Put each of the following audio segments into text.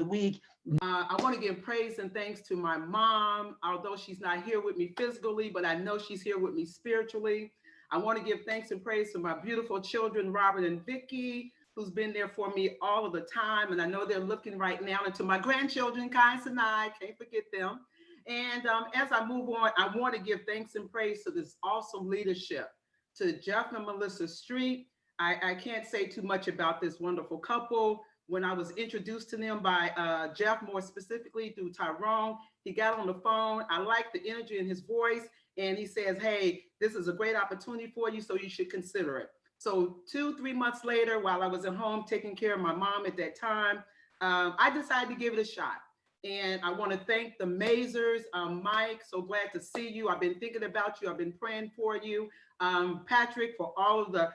week. I want to give praise and thanks to my mom, although she's not here with me physically, but I know she's here with me spiritually. I want to give thanks and praise to my beautiful children, Robert and Vicky, who's been there for me all of the time. And I know they're looking right now. And to my grandchildren, Kai and I, can't forget them. And as I move on, I want to give thanks and praise to this awesome leadership, to Jeff and Melissa Street. I can't say too much about this wonderful couple. When I was introduced to them by Jeff, more specifically through Tyrone, he got on the phone. I liked the energy in his voice. And he says, hey, this is a great opportunity for you, so you should consider it. So 2-3 months later, while I was at home taking care of my mom at that time, I decided to give it a shot. And I want to thank the Mazers. Mike, so glad to see you. I've been thinking about you. I've been praying for you. Patrick, for all of the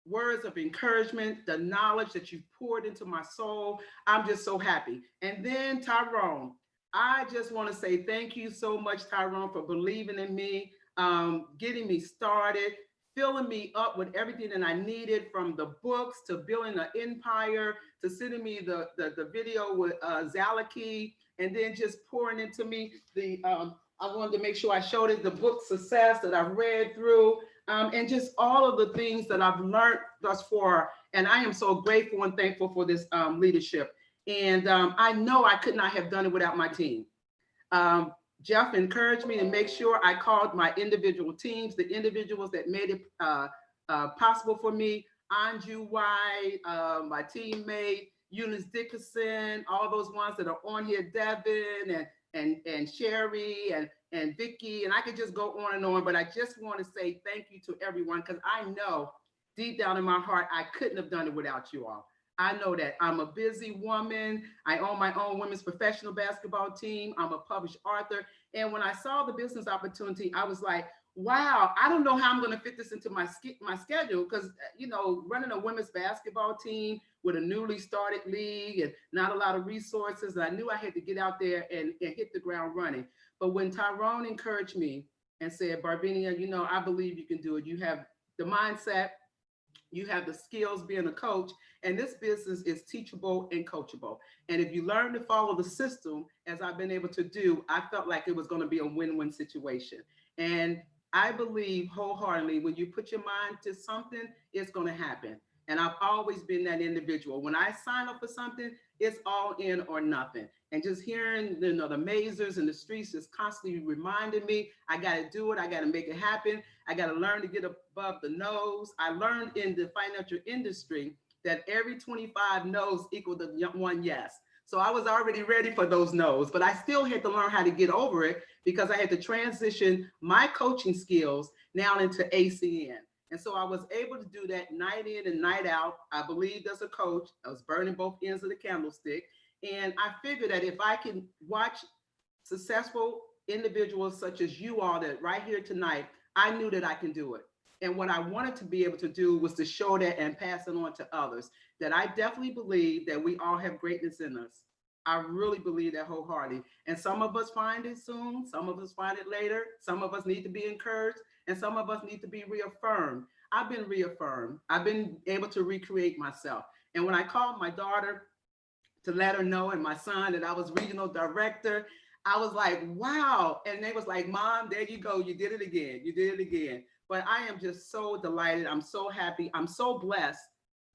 words of encouragement, the knowledge that you poured into my soul. I'm just so happy. And then Tyrone, I just want to say thank you so much, Tyrone, for believing in me, getting me started, filling me up with everything that I needed, from the books to building an empire, to sending me the video with Zalaki, and then just pouring into me I wanted to make sure I showed it, the book Success that I've read through, and just all of the things that I've learned thus far. And I am so grateful and thankful for this leadership. And I know I could not have done it without my team. Jeff encouraged me to make sure I called my individual teams, the individuals that made it possible for me. Anju White, my teammate, Eunice Dickerson, all those ones that are on here, Devin and Sherry and Vicky, and I could just go on and on, but I just want to say thank you to everyone, because I know deep down in my heart, I couldn't have done it without you all. I know that I'm a busy woman. I own my own women's professional basketball team. I'm a published author. And when I saw the business opportunity, I was like, wow, I don't know how I'm going to fit this into my schedule, because, running a women's basketball team with a newly started league and not a lot of resources, I knew I had to get out there and hit the ground running. But when Tyrone encouraged me and said, Barbinia, I believe you can do it. You have the mindset, you have the skills being a coach, and this business is teachable and coachable. And if you learn to follow the system, as I've been able to do, I felt like it was going to be a win-win situation. And I believe wholeheartedly, when you put your mind to something, it's going to happen. And I've always been that individual. When I sign up for something, it's all in or nothing. And just hearing the Mazers and the streets just constantly reminding me, I got to do it. I got to make it happen. I got to learn to get above the no's. I learned in the financial industry that every 25 no's equal to one yes. So I was already ready for those no's, but I still had to learn how to get over it, because I had to transition my coaching skills now into ACN. And so I was able to do that night in and night out. I believed as a coach, I was burning both ends of the candlestick. And I figured that if I can watch successful individuals such as you all that right here tonight, I knew that I can do it. And what I wanted to be able to do was to show that and pass it on to others, that I definitely believe that we all have greatness in us. I really believe that wholeheartedly. And some of us find it soon, some of us find it later, some of us need to be encouraged, and some of us need to be reaffirmed. I've been reaffirmed. I've been able to recreate myself. And when I called my daughter to let her know, and my son, that I was regional director, I was like, wow. And they was like, Mom, there you go. You did it again. You did it again. But I am just so delighted. I'm so happy. I'm so blessed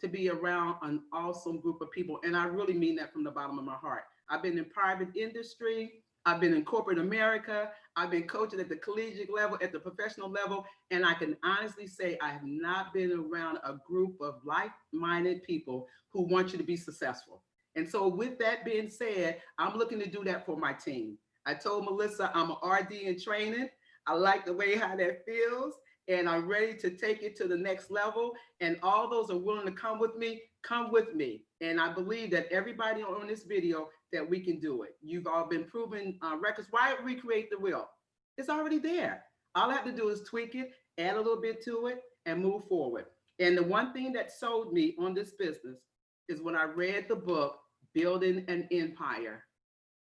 to be around an awesome group of people. And I really mean that from the bottom of my heart. I've been in private industry. I've been in corporate America. I've been coaching at the collegiate level, at the professional level. And I can honestly say I have not been around a group of like-minded people who want you to be successful. And so with that being said, I'm looking to do that for my team. I told Melissa I'm an RD in training. I like the way how that feels, and I'm ready to take it to the next level. And all those are willing to come with me, come with me. And I believe that everybody on this video, that we can do it. You've all been proven records. Why recreate the wheel? It's already there. All I have to do is tweak it, add a little bit to it, and move forward. And the one thing that sold me on this business is when I read the book, Building an Empire.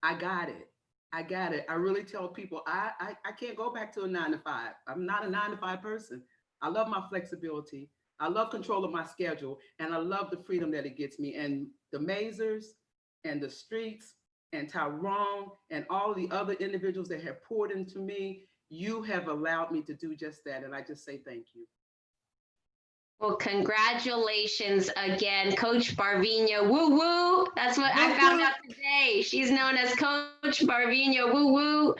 I got it. I got it. I really tell people I can't go back to a 9-to-5. I'm not a 9-to-5 person. I love my flexibility. I love control of my schedule, and I love the freedom that it gets me. And the Mazers, and the streets and Tyrone and all the other individuals that have poured into me, you have allowed me to do just that. And I just say thank you. Well, congratulations again, Coach Barvino. Woo woo. That's what I found out today. She's known as Coach Barvino. Woo woo.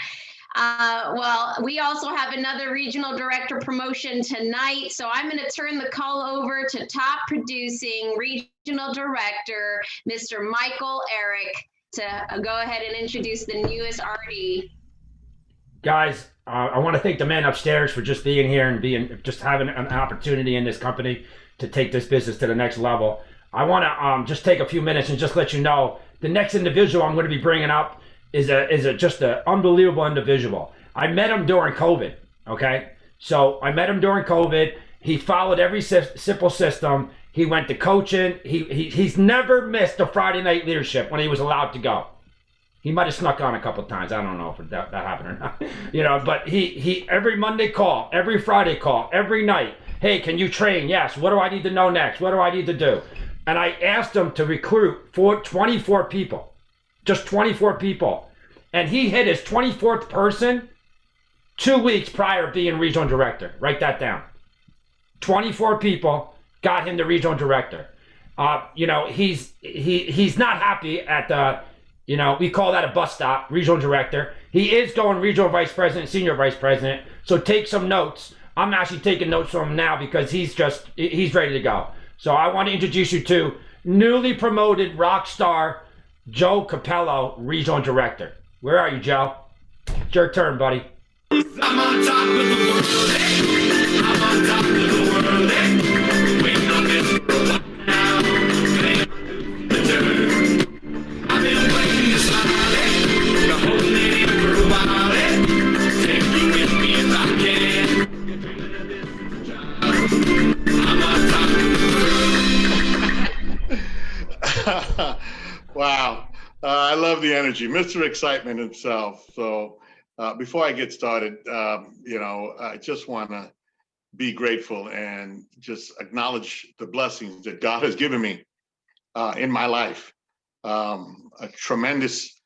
Well, we also have another regional director promotion tonight. So I'm going to turn the call over to top producing regional director, Mr. Michael Eric, to go ahead and introduce the newest RD. Guys, I want to thank the men upstairs for just being here and just having an opportunity in this company to take this business to the next level. I want to just take a few minutes and just let you know the next individual I'm going to be bringing up is just an unbelievable individual. I met him during COVID. Okay, so I met him during COVID. He followed every simple system. He went to coaching. He's never missed a Friday night leadership when he was allowed to go. He might have snuck on a couple of times. I don't know if that happened or not. But he every Monday call, every Friday call, every night. Hey, can you train? Yes. What do I need to know next? What do I need to do? And I asked him to recruit 24 people, just 24 people. And he hit his 24th person 2 weeks prior to being regional director. Write that down. 24 people got him the regional director. He's not happy at the, we call that a bus stop, regional director. He is going regional vice president, senior vice president. So take some notes. I'm actually taking notes from him now because he's ready to go. So I want to introduce you to newly promoted Rockstar Joe Capello, regional director. Where are you, Joe? It's your turn, buddy. I'm on top of the world, eh? I'm on top of the world, eh? Waiting on this for a while now. I've been waiting to smile, eh? Been holding it in for a while, eh? Take you with me if I can. I'm on top of the world. Wow. I love the energy, Mr. Excitement himself. So before I get started, I just want to be grateful and just acknowledge the blessings that God has given me in my life. A tremendous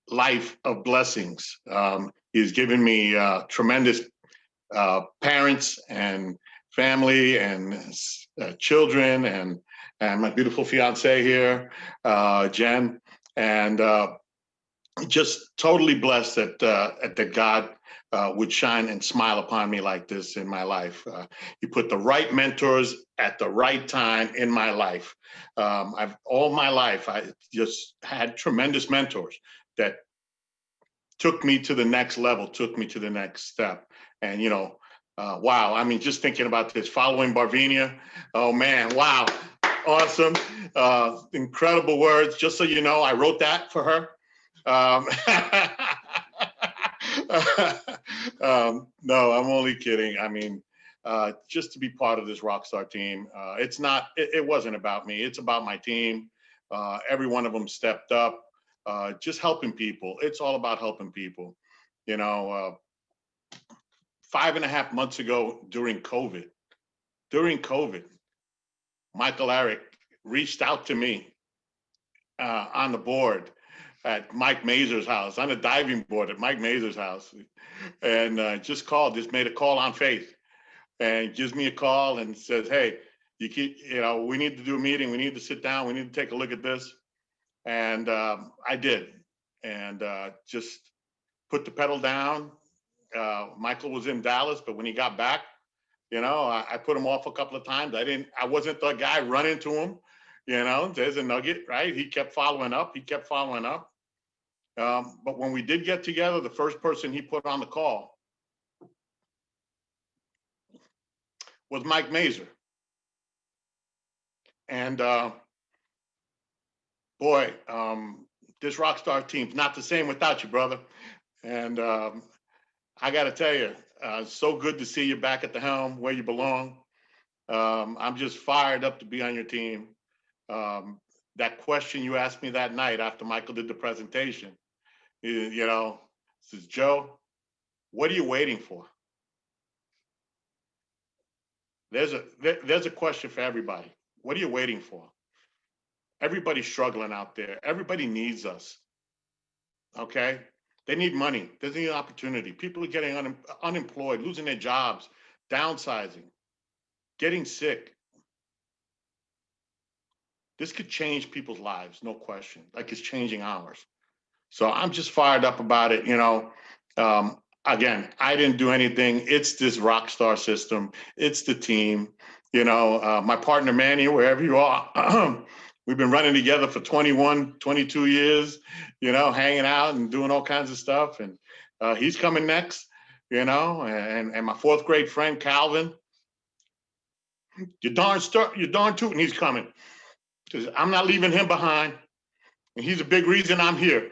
life of blessings. He's given me tremendous parents and family and children and my beautiful fiance here, Jen. And just totally blessed that God would shine and smile upon me like this in my life. He put the right mentors at the right time in my life. All my life, I just had tremendous mentors that took me to the next level, took me to the next step. And, wow, I mean, just thinking about this, following Barvina, oh man, wow. Awesome, incredible words. Just so you know, I wrote that for her. No, I'm only kidding. I mean, just to be part of this Rockstar team, it wasn't about me. It's about my team. Every one of them stepped up, just helping people. It's all about helping people. 5.5 months ago during COVID, Michael Eric reached out to me on the board at Mike Mazur's house, on a diving board at Mike Mazur's house, and just made a call on faith, and gives me a call and says, "Hey, we need to do a meeting. We need to sit down. We need to take a look at this." And I did, and just put the pedal down. Michael was in Dallas, but when he got back, I put him off a couple of times. I wasn't the guy running to him, there's a nugget, right? He kept following up. But when we did get together, the first person he put on the call was Mike Mazur. And boy, this Rockstar team's not the same without you, brother. And I got to tell you, it's so good to see you back at the helm where you belong. I'm just fired up to be on your team. That question you asked me that night after Michael did the presentation, says, "Joe, what are you waiting for?" There's a question for everybody. What are you waiting for? Everybody's struggling out there. Everybody needs us. Okay? They need money. They need opportunity. People are getting unemployed, losing their jobs, downsizing, getting sick. This could change people's lives, no question, like it's changing ours. So I'm just fired up about it. Again, I didn't do anything. It's this Rockstar system. It's the team. My partner Manny, wherever you are, we've been running together for 21, 22 years, hanging out and doing all kinds of stuff. And he's coming next, and my fourth grade friend, Calvin, you're darn tootin' he's coming. Because I'm not leaving him behind. And he's a big reason I'm here.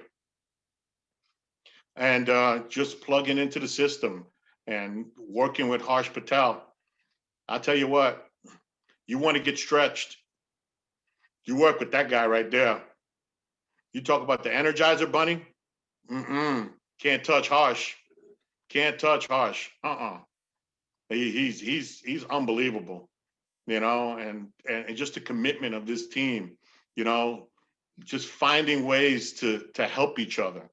And just plugging into the system and working with Harsh Patel. I'll tell you what, you want to get stretched, you work with that guy right there. You talk about the Energizer Bunny, can't touch Harsh. Can't touch Harsh. He's unbelievable, and just the commitment of this team, just finding ways to help each other.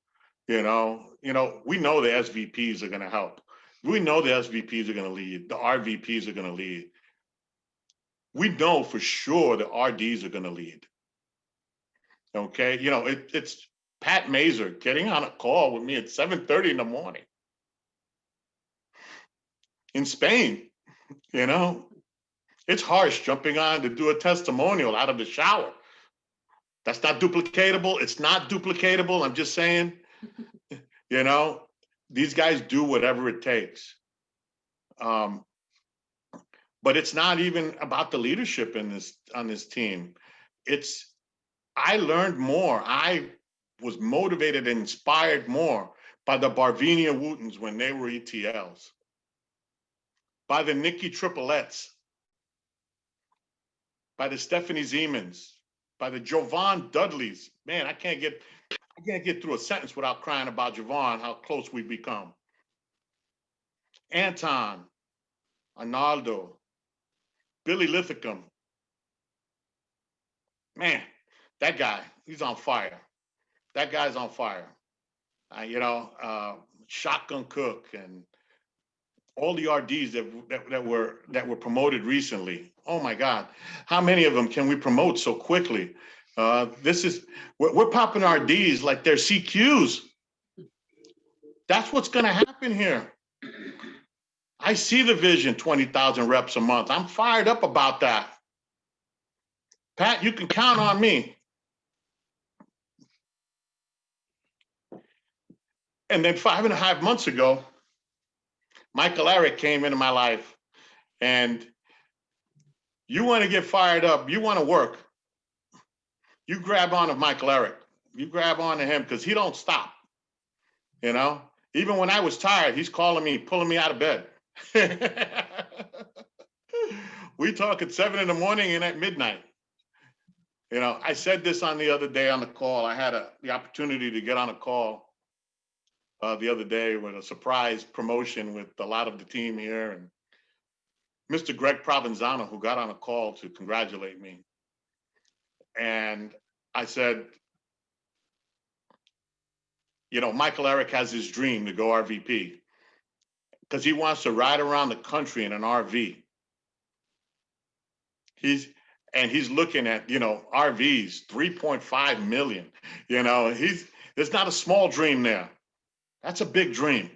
We know the SVPs are going to help. We know the SVPs are going to lead. The RVPs are going to lead. We know for sure the RDs are going to lead. Okay, it's Pat Mazer getting on a call with me at 7:30 in the morning in Spain. It's Harsh jumping on to do a testimonial out of the shower. That's not duplicatable. It's not duplicatable. I'm just saying. These guys do whatever it takes. But it's not even about the leadership on this team. I learned more. I was motivated and inspired more by the Barvinia Wootens when they were ETLs, by the Nikki Triplettes, by the Stephanie Zemans, by the Jovan Dudleys. Man, I can't get through a sentence without crying about Jovan, how close we've become. Anton, Arnaldo, Billy Lithicum. Man, that guy, he's on fire. That guy's on fire. Shotgun Cook and all the RDs that were promoted recently. Oh my God, how many of them can we promote so quickly? We're popping RDs like they're CQs. That's what's going to happen here. I see the vision, 20,000 reps a month. I'm fired up about that. Pat, you can count on me. And then 5.5 months ago, Michael Eric came into my life, and you want to get fired up, you want to work, you grab on to Michael Eric. You grab on to him because he don't stop. Even when I was tired, he's calling me, pulling me out of bed. We talk at 7 in the morning and at midnight. I said this on the other day on the call. I had the opportunity to get on a call the other day with a surprise promotion with a lot of the team here, and Mr. Greg Provenzano, who got on a call to congratulate me. And I said, Michael Eric has his dream to go RVP because he wants to ride around the country in an RV. He's looking at, RVs, 3.5 million. There's not a small dream there. That's a big dream.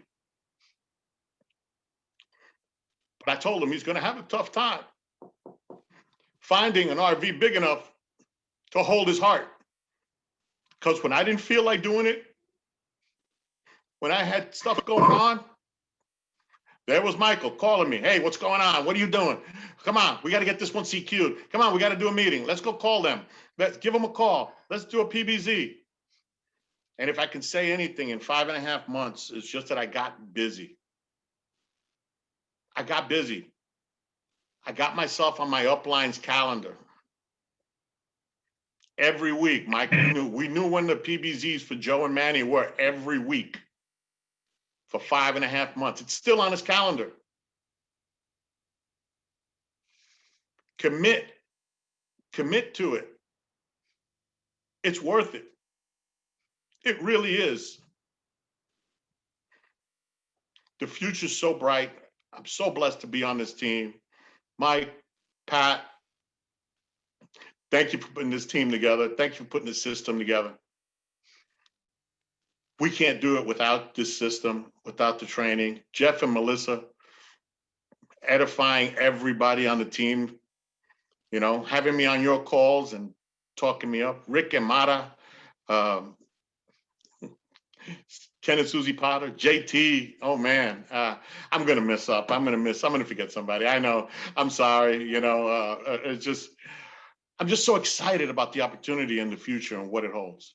But I told him he's going to have a tough time finding an RV big enough to hold his heart. Because when I didn't feel like doing it, when I had stuff going on, there was Michael calling me. Hey, what's going on? What are you doing? Come on, we got to get this one CQ'd. Come on, we got to do a meeting. Let's go call them. Let's give them a call. Let's do a PBZ. And if I can say anything in 5.5 months, it's just that I got busy. I got busy. I got myself on my uplines calendar. Every week, Mike, we knew when the PBZs for Joe and Manny were every week for 5.5 months. It's still on his calendar. Commit to it. It's worth it. It really is. The future's so bright. I'm so blessed to be on this team. Mike, Pat, thank you for putting this team together. Thank you for putting this system together. We can't do it without this system, without the training. Jeff and Melissa, edifying everybody on the team, you know, having me on your calls and talking me up. Rick and Mata, Ken and Susie Potter, JT. Oh man, I'm gonna mess up. I'm gonna forget somebody. I know. I'm sorry. You know, it's just, I'm just so excited about the opportunity in the future and what it holds.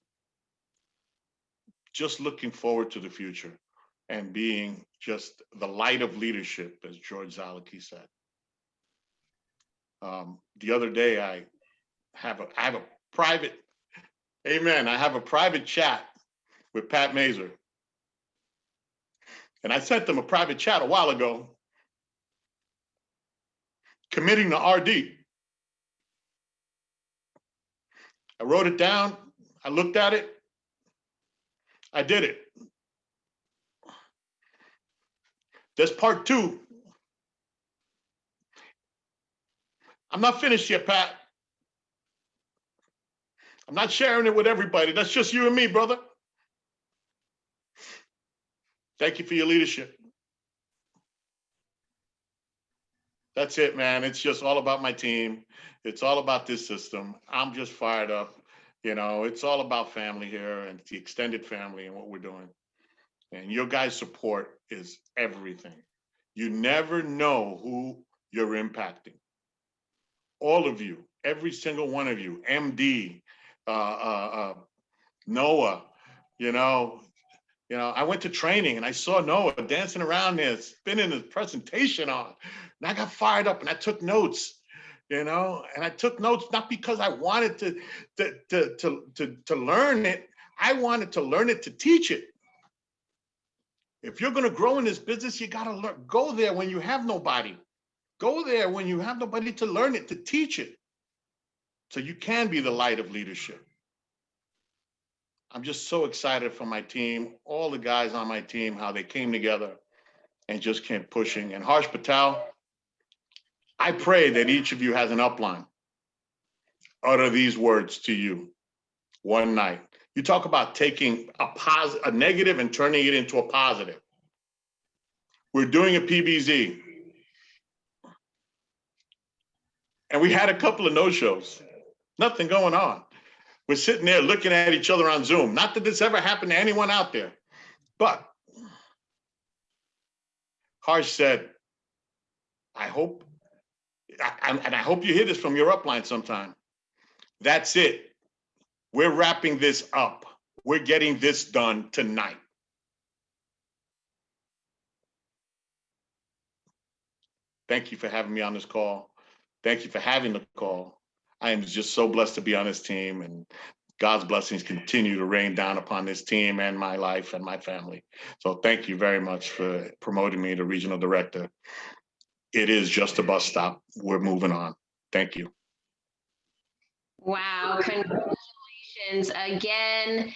Just looking forward to the future and being just the light of leadership, as George Zaleki said. The other day, I have a private, amen. I have a private chat with Pat Mazur. And I sent them a private chat a while ago, committing to RD. I wrote it down. I looked at it. I did it. There's part 2. I'm not finished yet, Pat. I'm not sharing it with everybody. That's just you and me, brother. Thank you for your leadership. That's it, man. It's just all about my team. It's all about this system. I'm just fired up. You know, it's all about family here and the extended family and what we're doing. And your guys' support is everything. You never know who you're impacting. All of you, every single one of you, MD, Noah, you know, I went to training and I saw Noah dancing around there, spinning his presentation on. And I got fired up and I took notes, you know, and I took notes not because I wanted to learn it. I wanted to learn it to teach it. If you're going to grow in this business, you got to learn. Go there when you have nobody. Go there when you have nobody to learn it, to teach it. So you can be the light of leadership. I'm just so excited for my team, all the guys on my team, how they came together and just kept pushing. And Harsh Patel, I pray that each of you has an upline. Utter these words to you one night. You talk about taking a negative and turning it into a positive. We're doing a PBZ. And we had a couple of no-shows, nothing going on. We're sitting there looking at each other on Zoom. Not that this ever happened to anyone out there, but Harsh said, I hope, and I hope you hear this from your upline sometime. That's it. We're wrapping this up. We're getting this done tonight. Thank you for having me on this call. Thank you for having the call. I am just so blessed to be on this team, and God's blessings continue to rain down upon this team and my life and my family. So thank you very much for promoting me to regional director. It is just a bus stop. We're moving on. Thank you. Wow, congratulations again.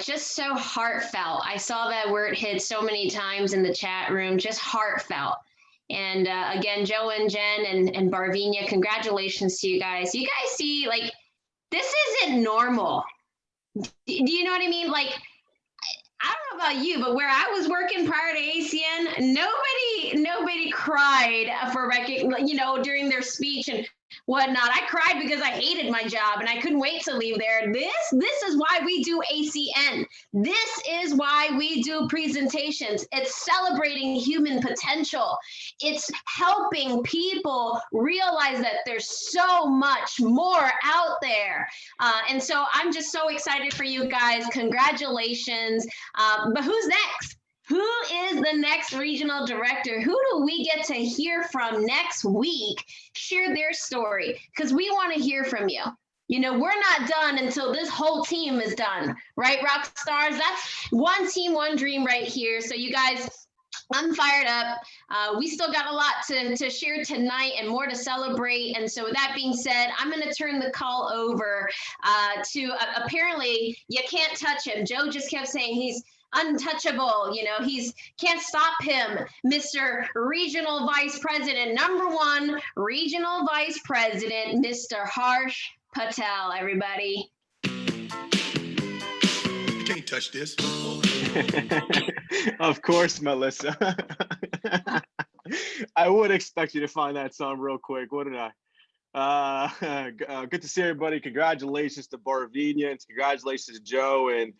Just so heartfelt. I saw that word hit so many times in the chat room, just heartfelt. And again, Joe and Jen and Barvinia, congratulations to you guys. You guys see, like, this isn't normal. Do you know what I mean? Like, I don't know about you, but where I was working prior to ACN, nobody cried for recognition, you know, during their speech and whatnot. I cried because I hated my job and I couldn't wait to leave there. This is why we do ACN. This is why we do presentations. It's celebrating human potential. It's helping people realize that there's so much more out there. And so I'm just so excited for you guys. Congratulations. But who's next? Who is the next regional director? Who do we get to hear from next week? Share their story, because we want to hear from you. You know, we're not done until this whole team is done, right, Rockstars? That's one team, one dream right here. So you guys, I'm fired up. We still got a lot to share tonight and more to celebrate. And so with that being said, I'm going to turn the call over to apparently you can't touch him. Joe just kept saying he's untouchable. You know, he's can't stop him. Mr. Regional Vice President, #1 Regional Vice President, Mr. Harsh Patel, everybody. You can't touch this. Of course, Melissa. I would expect you to find that song real quick, wouldn't I? Good to see everybody. Congratulations to Barvinia and congratulations to Joe. And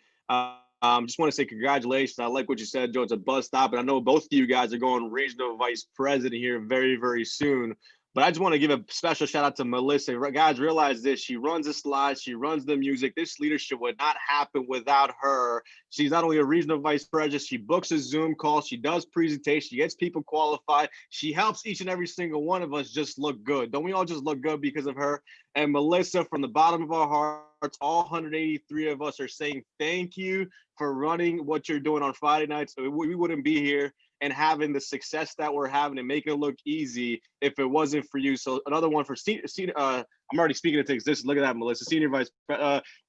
just want to say congratulations. I like what you said, Joe. It's a bus stop, and I know both of you guys are going regional vice president here very, very soon. But I just want to give a special shout out to Melissa. Guys, realize this. She runs the slides. She runs the music. This leadership would not happen without her. She's not only a regional vice president, she books a Zoom call. She does presentations. She gets people qualified. She helps each and every single one of us just look good. Don't we all just look good because of her? And Melissa, from the bottom of our hearts, all 183 of us are saying thank you for running what you're doing on Friday nights. We wouldn't be here and having the success that we're having and making it look easy if it wasn't for you. So another one for I'm already speaking into existence. Look at that, Melissa, senior vice,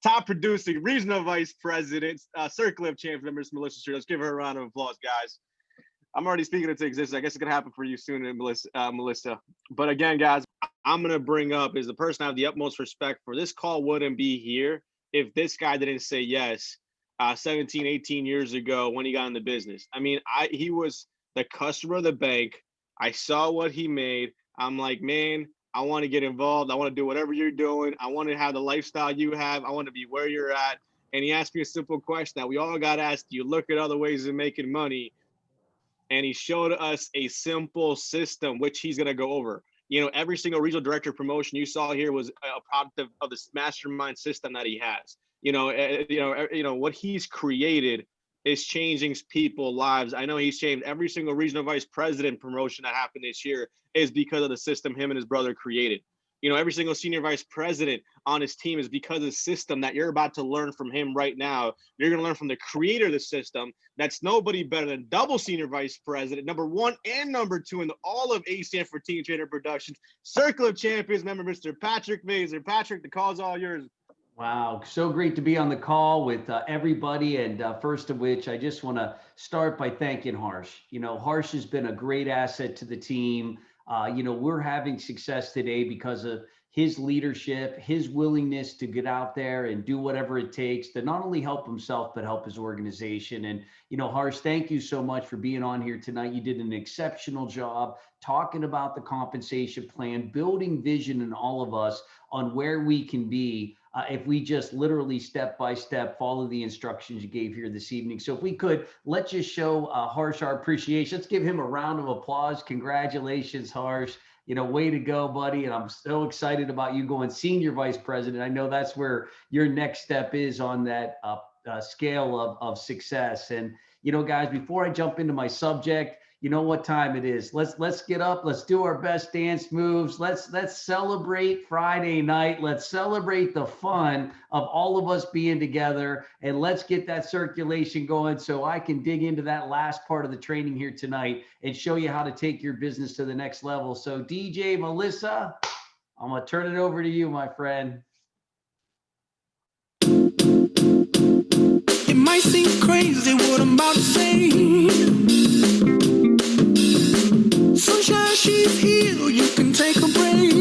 top producing regional vice president, Circle of Champions member, Melissa Stewart. Let's give her a round of applause, guys. I'm already speaking into existence. I guess it's gonna happen for you soon, Melissa. But again, guys, I'm gonna bring up is the person I have the utmost respect for. This call wouldn't be here if this guy didn't say yes 17, 18 years ago when he got in the business. I mean, he was the customer of the bank. I saw what he made. I'm like, man, I want to get involved. I want to do whatever you're doing. I want to have the lifestyle you have. I want to be where you're at. And he asked me a simple question that we all got asked. You look at other ways of making money. And he showed us a simple system, which he's going to go over. You know, every single regional director promotion you saw here was a product of this mastermind system that he has. You know, what he's created is changing people's lives. I know he's changed every single regional vice president promotion that happened this year is because of the system him and his brother created. You know, every single senior vice president on his team is because of the system that you're about to learn from him right now. You're going to learn from the creator of the system. That's nobody better than double senior vice president, #1 and #2 in all of ACN for Team Trainer Productions, Circle of Champions member, Mr. Patrick Mazer. Patrick, the call's all yours. Wow, so great to be on the call with everybody. And first of which, I just want to start by thanking Harsh. You know, Harsh has been a great asset to the team. You know, we're having success today because of his leadership, his willingness to get out there and do whatever it takes to not only help himself, but help his organization. And, you know, Harsh, thank you so much for being on here tonight. You did an exceptional job talking about the compensation plan, building vision in all of us on where we can be if we just literally step by step follow the instructions you gave here this evening. So if we could, let's just show Harsh our appreciation. Let's give him a round of applause. Congratulations, Harsh. You know, way to go, buddy. And I'm so excited about you going senior vice president. I know that's where your next step is on that scale of success. And, you know, guys, before I jump into my subject, you know what time it is. Let's get up. Let's do our best dance moves. Let's celebrate Friday night. Let's celebrate the fun of all of us being together, and let's get that circulation going so I can dig into that last part of the training here tonight and show you how to take your business to the next level. So DJ Melissa, I'm gonna turn it over to you, my friend. It might seem crazy what I'm about to say. Sunshine, she's here, you can take a break.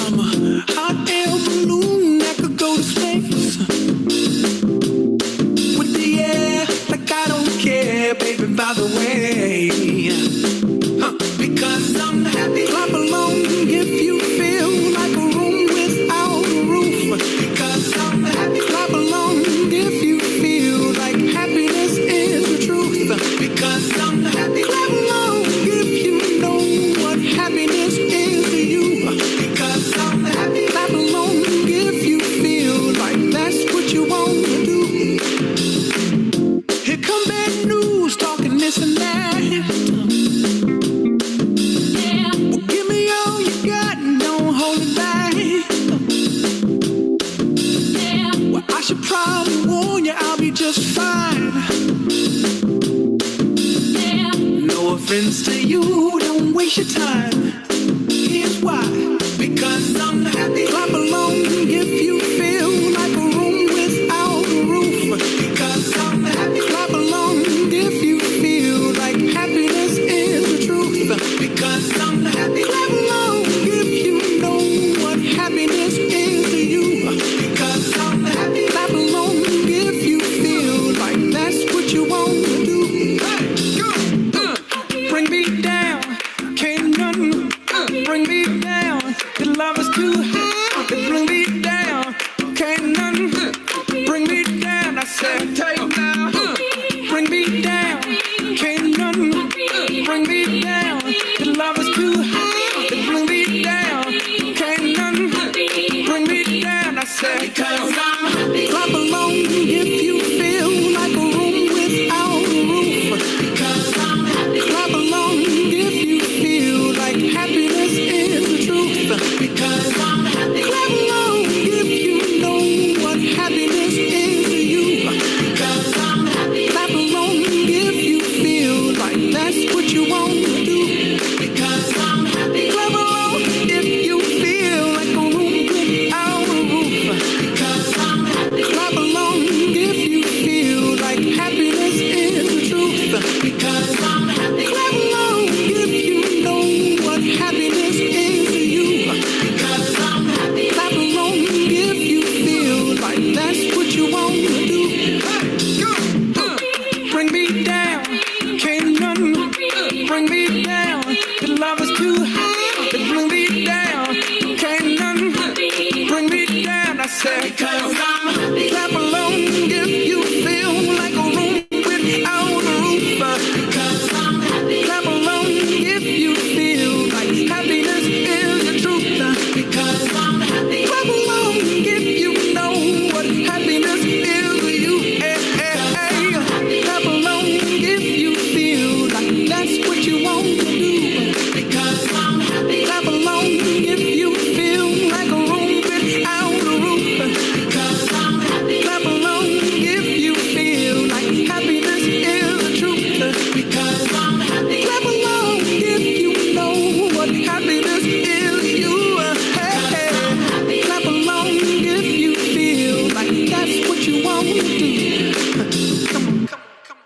I'm a hot air balloon that could go to space. With the air, like I don't care, baby, by the way. Because I'm happy. Clap along if you feel like a room without a roof. Because I'm happy. Clap along if you feel like happiness is the truth. Because I'm happy. Clap along if you know what happiness is to you. Because I'm happy. Clap along if you feel like that's what you want to do. Here come bad news, talking this and that. Well, give me all you got and don't hold it back. Well, I should probably warn you, I'll be just fine. waste your time. Here's why. Because I'm happy. Clap along if you feel like a room without a roof. Because I'm happy. Clap along if you feel like happiness is the truth. Because I'm happy. Clap along if you know what happiness is to you. Because I'm happy. Clap along if you feel like that's what you want to do. Hey, go. Bring me down. Can't nothing bring me down. The love is too high. Bring me down. Can't nothing bring me down. I said, take now. Bring me down. Can't nothing bring me down. The love is too high. Bring me down. Can't nothing bring me down. I said, because I'm happy. Clap along if you feel like a room without a roof. Because I'm happy. Clap along if you feel like happiness is the truth. Because I'm happy. Clap along if you know what happiness is to you. Because I'm happy. Clap along if you feel like that's what you want to do. Because I'm happy. Clap along if you feel like a room without a roof. Because I'm happy. Clap along if you feel like happiness is the truth. Because I'm happy. Clap along if you know what happiness is to you. Because I'm happy. Clap along if you feel like that's what you want to do. Hey, go. Bring me down. Can't nothing bring me down. The love is too high. Bring me down. Can't nothing bring me down. I said, because I'm happy. Clap along if you feel like a room without a roof. Because I'm happy. Clap along if you feel like happiness is the truth. Because I'm happy. Clap along if you know what happiness is to you. Hey, hey, hey. Clap along if you feel like that's what you want to do. Because I'm happy. Clap along if you feel like a room without a roof. Because I'm happy. Clap along if you feel like happiness is the truth. Because I'm happy. Clap along if you know what happiness is to you. Hey, hey. Clap along if you feel like that's what you want to do. Come on, come on, come on.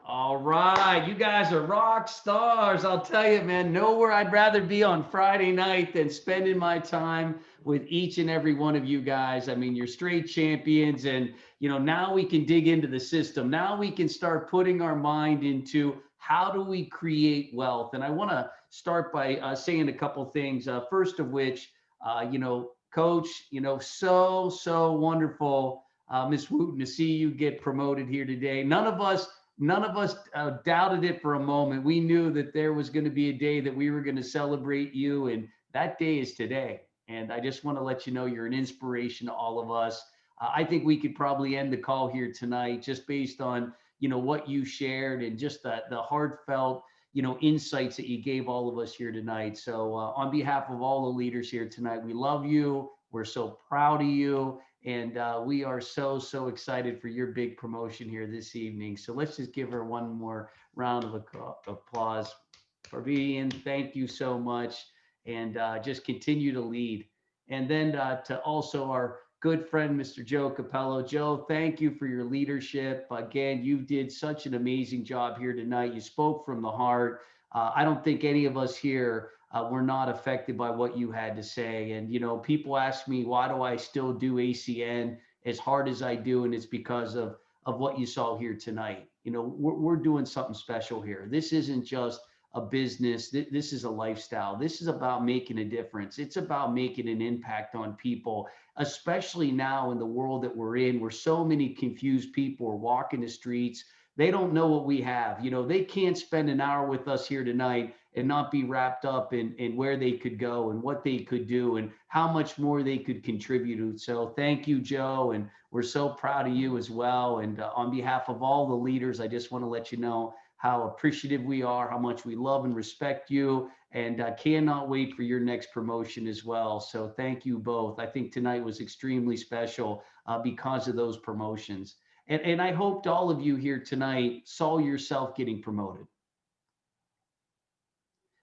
All right, you guys are rock stars. I'll tell you, man, nowhere I'd rather be on Friday night than spending my time with each and every one of you guys. I mean, you're straight champions, and now we can dig into the system. Now we can start putting our mind into how do we create wealth. And I want to start by saying a couple things. First of which, Coach, so wonderful, Miss Wooten, to see you get promoted here today. None of us doubted it for a moment. We knew that there was going to be a day that we were going to celebrate you, and that day is today. And I just want to let you know you're an inspiration to all of us. I think we could probably end the call here tonight just based on what you shared and just the heartfelt insights that you gave all of us here tonight. So on behalf of all the leaders here tonight, we love you. We're so proud of you. And we are so excited for your big promotion here this evening. So let's just give her one more round of applause. Vivian, thank you so much. And just continue to lead. And then to also our good friend, Mr. Joe Capello. Joe, thank you for your leadership. Again, you did such an amazing job here tonight. You spoke from the heart. I don't think any of us here were not affected by what you had to say. And, people ask me, why do I still do ACN as hard as I do? And it's because of what you saw here tonight. We're doing something special here. This isn't just a business. This is a lifestyle. This is about making a difference. It's about making an impact on people, especially now in the world that we're in, where so many confused people are walking the streets. They don't know what we have. They can't spend an hour with us here tonight and not be wrapped up in where they could go and what they could do and how much more they could contribute. So thank you, Joe. And we're so proud of you as well. And on behalf of all the leaders, I just want to let you know how appreciative we are, how much we love and respect you, and cannot wait for your next promotion as well. So thank you both. I think tonight was extremely special because of those promotions. And I hoped all of you here tonight saw yourself getting promoted.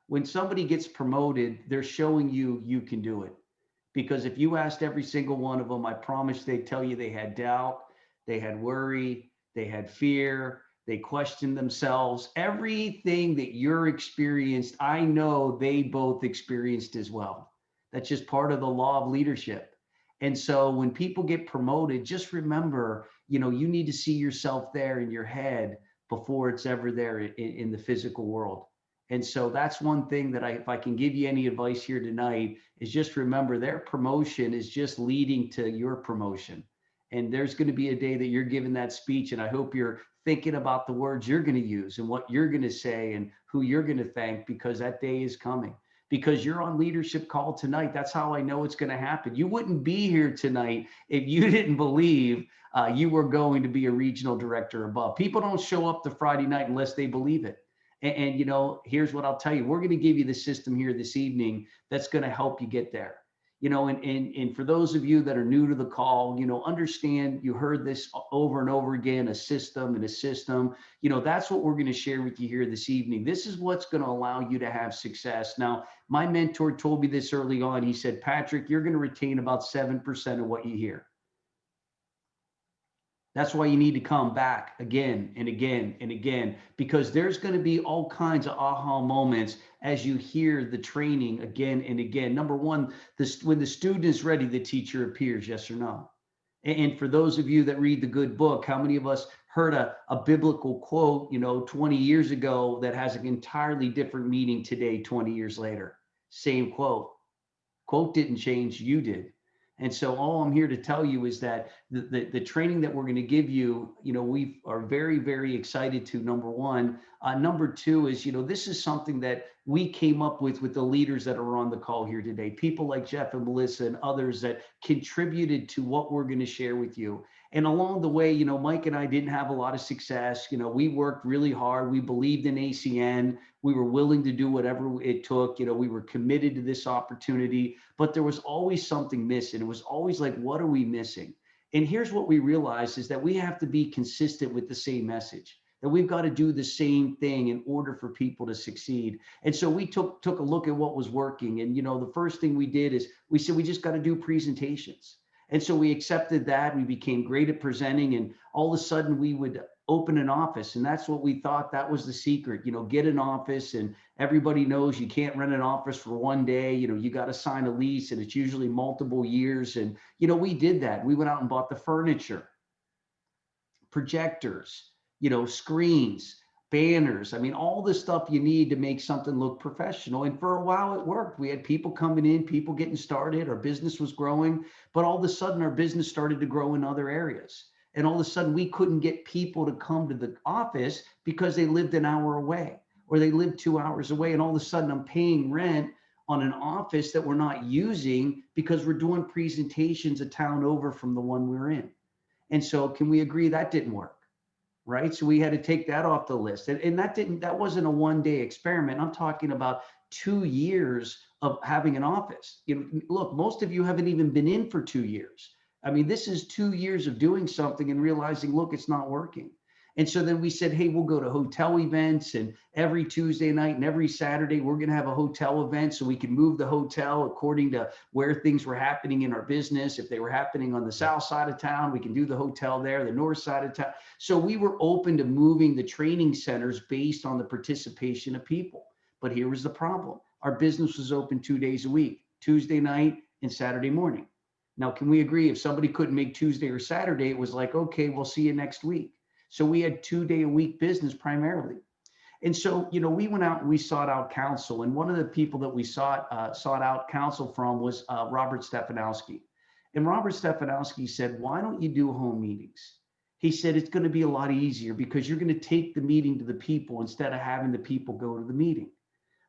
When somebody gets promoted, they're showing you you can do it. Because if you asked every single one of them, I promise they'd tell you they had doubt, they had worry, they had fear, they questioned themselves. Everything that you're experienced, I know they both experienced as well. That's just part of the law of leadership. And so when people get promoted, just remember, you need to see yourself there in your head before it's ever there in the physical world. And so that's one thing that if I can give you any advice here tonight, is just remember their promotion is just leading to your promotion. And there's going to be a day that you're giving that speech. And I hope you're thinking about the words you're going to use and what you're going to say and who you're going to thank, because that day is coming. Because you're on leadership call tonight. That's how I know it's going to happen. You wouldn't be here tonight if you didn't believe you were going to be a regional director above. People don't show up to Friday night unless they believe it. And here's what I'll tell you. We're going to give you the system here this evening that's going to help you get there. And for those of you that are new to the call, understand, you heard this over and over again, a system and a system. That's what we're going to share with you here this evening. This is what's going to allow you to have success. Now, my mentor told me this early on. He said, Patrick, you're going to retain about 7% of what you hear. That's why you need to come back again and again and again, because there's going to be all kinds of aha moments as you hear the training again and again. Number one, when the student is ready, the teacher appears, yes or no? And for those of you that read the good book, how many of us heard a biblical quote, 20 years ago that has an entirely different meaning today, 20 years later? Same quote. Quote didn't change, you did. And so all I'm here to tell you is that the training that we're going to give you, we are very, very excited to, number one. Number two is, this is something that we came up with the leaders that are on the call here today. People like Jeff and Melissa and others that contributed to what we're going to share with you. And along the way, Mike and I didn't have a lot of success. We worked really hard. We believed in ACN. We were willing to do whatever it took. We were committed to this opportunity, but there was always something missing. It was always like, what are we missing? And here's what we realized is that we have to be consistent with the same message, that we've got to do the same thing in order for people to succeed. And so we took a look at what was working. And, the first thing we did is we said, we just got to do presentations. And so we accepted that. We became great at presenting, and all of a sudden we would open an office. And that's what we thought, that was the secret, get an office. And everybody knows you can't rent an office for one day. You got to sign a lease, and it's usually multiple years. And, we did that. We went out and bought the furniture, projectors, screens, banners. I mean, all the stuff you need to make something look professional. And for a while it worked. We had people coming in, people getting started. Our business was growing, but all of a sudden our business started to grow in other areas. And all of a sudden we couldn't get people to come to the office because they lived an hour away or they lived 2 hours away. And all of a sudden I'm paying rent on an office that we're not using because we're doing presentations a town over from the one we're in. And so can we agree that didn't work? Right? So we had to take that off the list. And that wasn't a one-day experiment. I'm talking about 2 years of having an office. Look, most of you haven't even been in for 2 years. I mean, this is 2 years of doing something and realizing, look, it's not working. And so then we said, hey, we'll go to hotel events, and every Tuesday night and every Saturday, we're going to have a hotel event so we can move the hotel according to where things were happening in our business. If they were happening on the south side of town, we can do the hotel there, the north side of town. So we were open to moving the training centers based on the participation of people. But here was the problem. Our business was open 2 days a week, Tuesday night and Saturday morning. Now, can we agree if somebody couldn't make Tuesday or Saturday, it was like, okay, we'll see you next week. So we had 2 day a week business primarily. And so, we went out and we sought out counsel. And one of the people that we sought out counsel from was Robert Stefanowski. And Robert Stefanowski said, why don't you do home meetings? He said, it's going to be a lot easier because you're going to take the meeting to the people instead of having the people go to the meeting.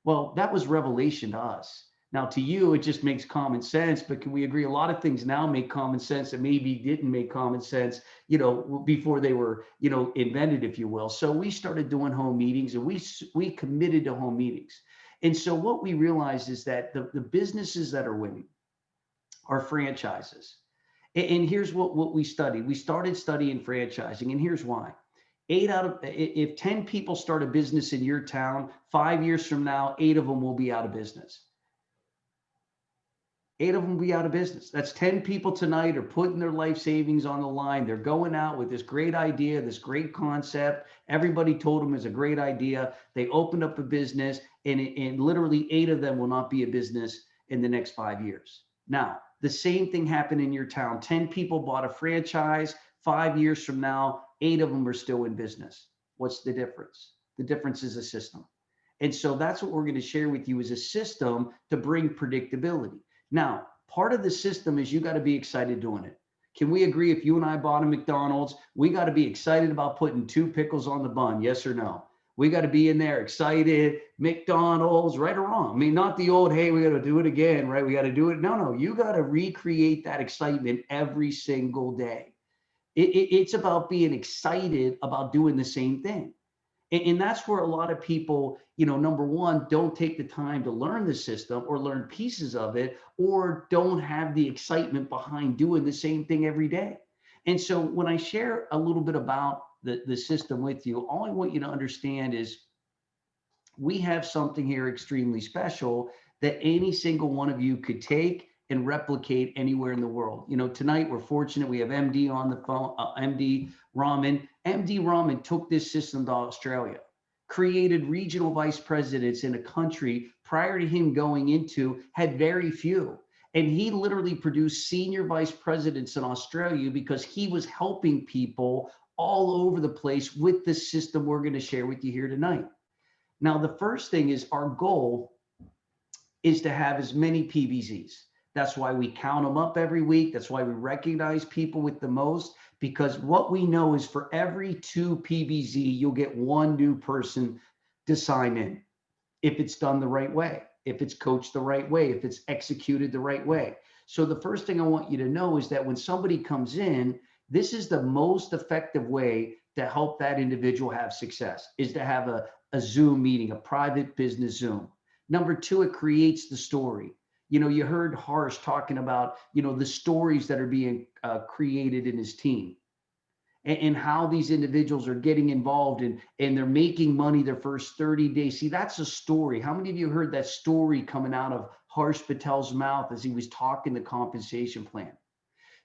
Well, that was revelation to us. Now, to you, it just makes common sense, but can we agree a lot of things now make common sense that maybe didn't make common sense, before they were, invented, if you will. So we started doing home meetings, and we committed to home meetings. And so what we realized is that the businesses that are winning are franchises. And here's what we studied. We started studying franchising, and here's why. If 10 people start a business in your town, 5 years from now, 8 of them will be out of business. 8 of them will be out of business. That's 10 people tonight are putting their life savings on the line. They're going out with this great idea, this great concept. Everybody told them it's a great idea. They opened up a business, and literally 8 of them will not be a business in the next 5 years. Now, the same thing happened in your town. 10 people bought a franchise. 5 years from now, 8 of them are still in business. What's the difference? The difference is a system. And so that's what we're going to share with you, is a system to bring predictability. Now, part of the system is you got to be excited doing it. Can we agree, if you and I bought a McDonald's, we got to be excited about putting 2 pickles on the bun, yes or no? We got to be in there excited, McDonald's, right or wrong? I mean, not the old, hey, we got to do it again, right? We got to do it. No, you got to recreate that excitement every single day. It's about being excited about doing the same thing. And that's where a lot of people, number one, don't take the time to learn the system or learn pieces of it, or don't have the excitement behind doing the same thing every day. And so when I share a little bit about the system with you, all I want you to understand is we have something here extremely special that any single one of you could take and replicate anywhere in the world. Tonight we're fortunate, we have MD on the phone, MD Raman. MD Raman took this system to Australia, created regional vice presidents in a country prior to him going into had very few. And he literally produced senior vice presidents in Australia because he was helping people all over the place with the system we're going to share with you here tonight. Now, the first thing is our goal is to have as many PBZs. That's why we count them up every week. That's why we recognize people with the most, because what we know is for every 2 PBZ, you'll get 1 new person to sign in. If it's done the right way, if it's coached the right way, if it's executed the right way. So the first thing I want you to know is that when somebody comes in, this is the most effective way to help that individual have success, is to have a Zoom meeting, a private business Zoom. Number 2, it creates the story. You heard Harsh talking about, the stories that are being created in his team, and how these individuals are getting involved and they're making money their first 30 days. See, that's a story. How many of you heard that story coming out of Harsh Patel's mouth as he was talking the compensation plan?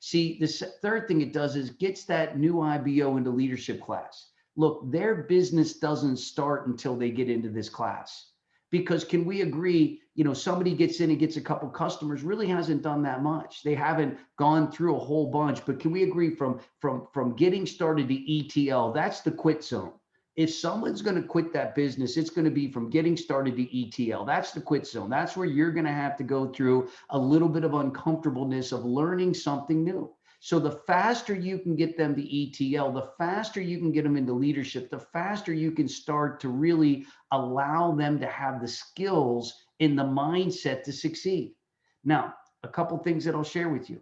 See, the third thing it does is gets that new IBO into leadership class. Look, their business doesn't start until they get into this class. Because can we agree, somebody gets in and gets a couple customers, really hasn't done that much. They haven't gone through a whole bunch, but can we agree from getting started to ETL, that's the quit zone. If someone's going to quit that business, it's going to be from getting started to ETL. That's the quit zone. That's where you're going to have to go through a little bit of uncomfortableness of learning something new. So the faster you can get them to ETL, the faster you can get them into leadership, the faster you can start to really allow them to have the skills in the mindset to succeed. Now, a couple things that I'll share with you.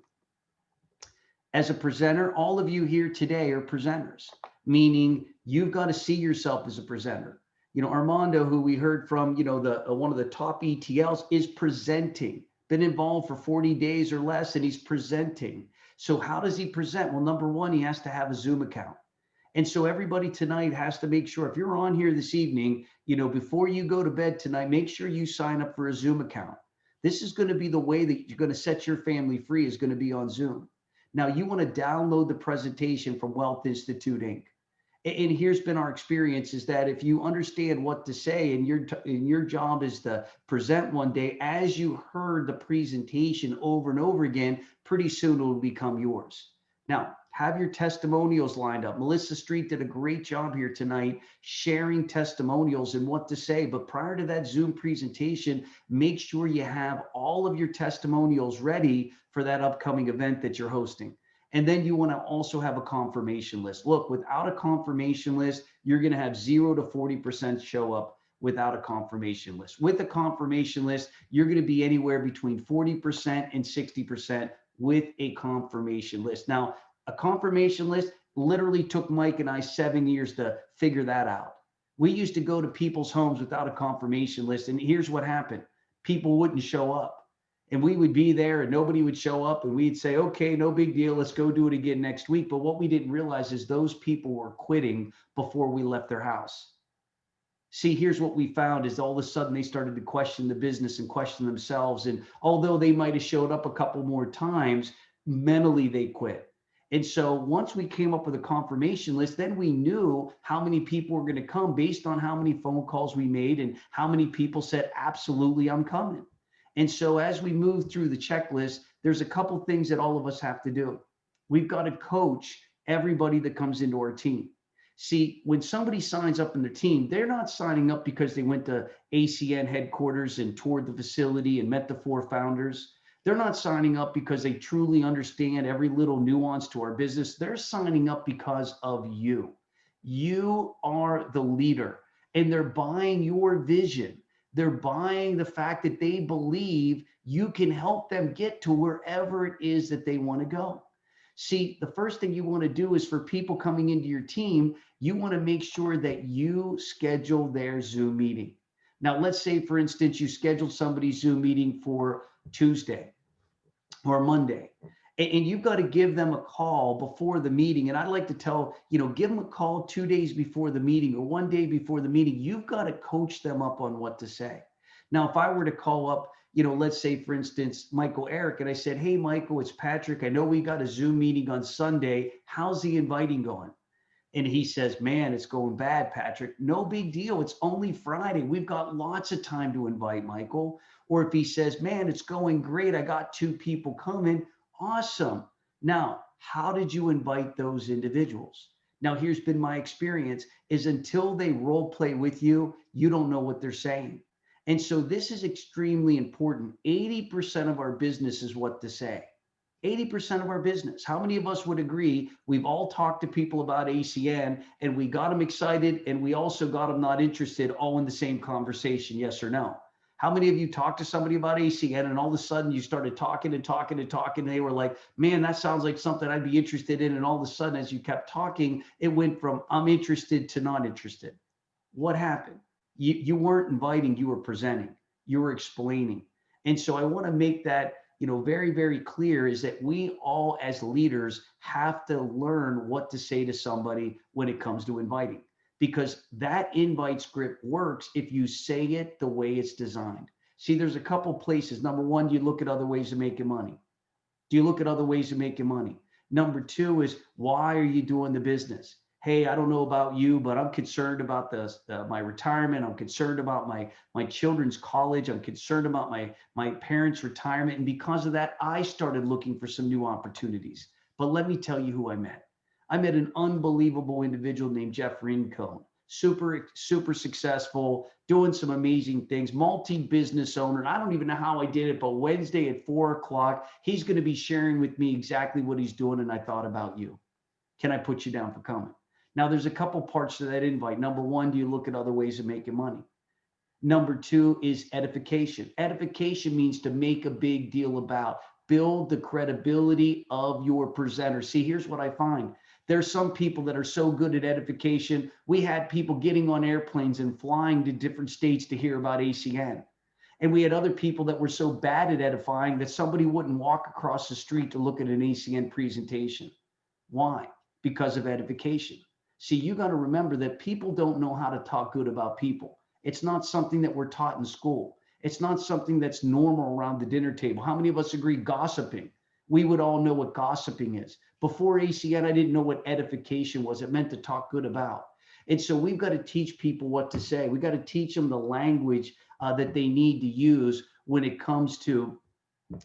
As a presenter, all of you here today are presenters, meaning you've got to see yourself as a presenter. Armando, who we heard from, one of the top ETLs, is presenting, been involved for 40 days or less, and he's presenting. So how does he present? Well, number one, he has to have a Zoom account. And so everybody tonight has to make sure, if you're on here this evening, before you go to bed tonight, make sure you sign up for a Zoom account. This is going to be the way that you're going to set your family free, is going to be on Zoom. Now, you want to download the presentation from Wealth Institute Inc. And here's been our experience, is that if you understand what to say and your job is to present one day, as you heard the presentation over and over again, pretty soon it will become yours. Now, have your testimonials lined up. Melissa Street did a great job here tonight sharing testimonials and what to say. But prior to that Zoom presentation, make sure you have all of your testimonials ready for that upcoming event that you're hosting. And then you want to also have a confirmation list. Look, without a confirmation list, you're going to have 0 to 40% show up without a confirmation list. With a confirmation list, you're going to be anywhere between 40% and 60% with a confirmation list. Now, a confirmation list literally took Mike and I 7 years to figure that out. We used to go to people's homes without a confirmation list, and here's what happened. People wouldn't show up. And we would be there and nobody would show up, and we'd say, okay, no big deal, let's go do it again next week. But what we didn't realize is those people were quitting before we left their house. See, here's what we found is all of a sudden they started to question the business and question themselves. And although they might have showed up a couple more times, mentally they quit. And so once we came up with a confirmation list, then we knew how many people were going to come based on how many phone calls we made and how many people said, absolutely, I'm coming. And so as we move through the checklist, there's a couple things that all of us have to do. We've got to coach everybody that comes into our team. See, when somebody signs up in the team, they're not signing up because they went to ACN headquarters and toured the facility and met the 4 founders. They're not signing up because they truly understand every little nuance to our business. They're signing up because of you. You are the leader, and they're buying your vision. They're buying the fact that they believe you can help them get to wherever it is that they want to go. See, the first thing you want to do is for people coming into your team, you want to make sure that you schedule their Zoom meeting. Now, let's say, for instance, you scheduled somebody's Zoom meeting for Tuesday or Monday, and you've got to give them a call before the meeting. And I like to tell, give them a call 2 days before the meeting or 1 day before the meeting. You've got to coach them up on what to say. Now, if I were to call up, let's say, for instance, Michael Eric, and I said, hey, Michael, it's Patrick. I know we got a Zoom meeting on Sunday. How's the inviting going? And he says, man, it's going bad, Patrick. No big deal. It's only Friday. We've got lots of time to invite, Michael. Or if he says, man, it's going great. I got 2 people coming. Awesome. Now, how did you invite those individuals? Now, here's been my experience is until they role play with you, you don't know what they're saying. And so this is extremely important. 80% of our business is what to say. 80% of our business. How many of us would agree we've all talked to people about ACN and we got them excited and we also got them not interested all in the same conversation, yes or no? How many of you talked to somebody about ACN and all of a sudden you started talking and talking and talking and they were like, man, that sounds like something I'd be interested in. And all of a sudden, as you kept talking, it went from I'm interested to not interested. What happened? You weren't inviting, you were presenting, you were explaining. And so I want to make that very, very clear is that we all as leaders have to learn what to say to somebody when it comes to inviting, because that invite script works if you say it the way it's designed. See, there's a couple places. Number one, do you look at other ways of making money? Do you look at other ways of making money? Number 2 is why are you doing the business? Hey, I don't know about you, but I'm concerned about my retirement. I'm concerned about my children's college. I'm concerned about my parents' retirement. And because of that, I started looking for some new opportunities. But let me tell you who I met. I met an unbelievable individual named Jeff Rincone. Super, super successful, doing some amazing things, multi-business owner. And I don't even know how I did it, but Wednesday at 4:00, he's going to be sharing with me exactly what he's doing. And I thought about you. Can I put you down for coming? Now, there's a couple parts to that invite. Number 1, do you look at other ways of making money? Number 2 is edification. Edification means to make a big deal about, build the credibility of your presenter. See, here's what I find. There's some people that are so good at edification. We had people getting on airplanes and flying to different states to hear about ACN. And we had other people that were so bad at edifying that somebody wouldn't walk across the street to look at an ACN presentation. Why? Because of edification. See, you got to remember that people don't know how to talk good about people. It's not something that we're taught in school. It's not something that's normal around the dinner table. How many of us agree gossiping? We would all know what gossiping is. Before ACN, I didn't know what edification was. It meant to talk good about. And so we've got to teach people what to say. We've got to teach them the language that they need to use when it comes to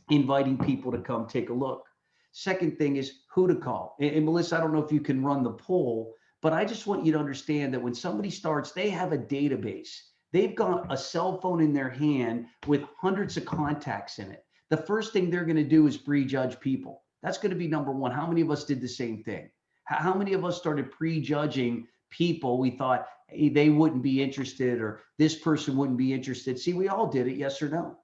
inviting people to come take a look. Second thing is who to call. And Melissa, I don't know if you can run the poll, but I just want you to understand that when somebody starts, they have a database. They've got a cell phone in their hand with hundreds of contacts in it. The first thing they're going to do is prejudge people. That's going to be number 1. How many of us did the same thing? How many of us started prejudging people? We thought hey, they wouldn't be interested or this person wouldn't be interested. See, we all did it, yes or no?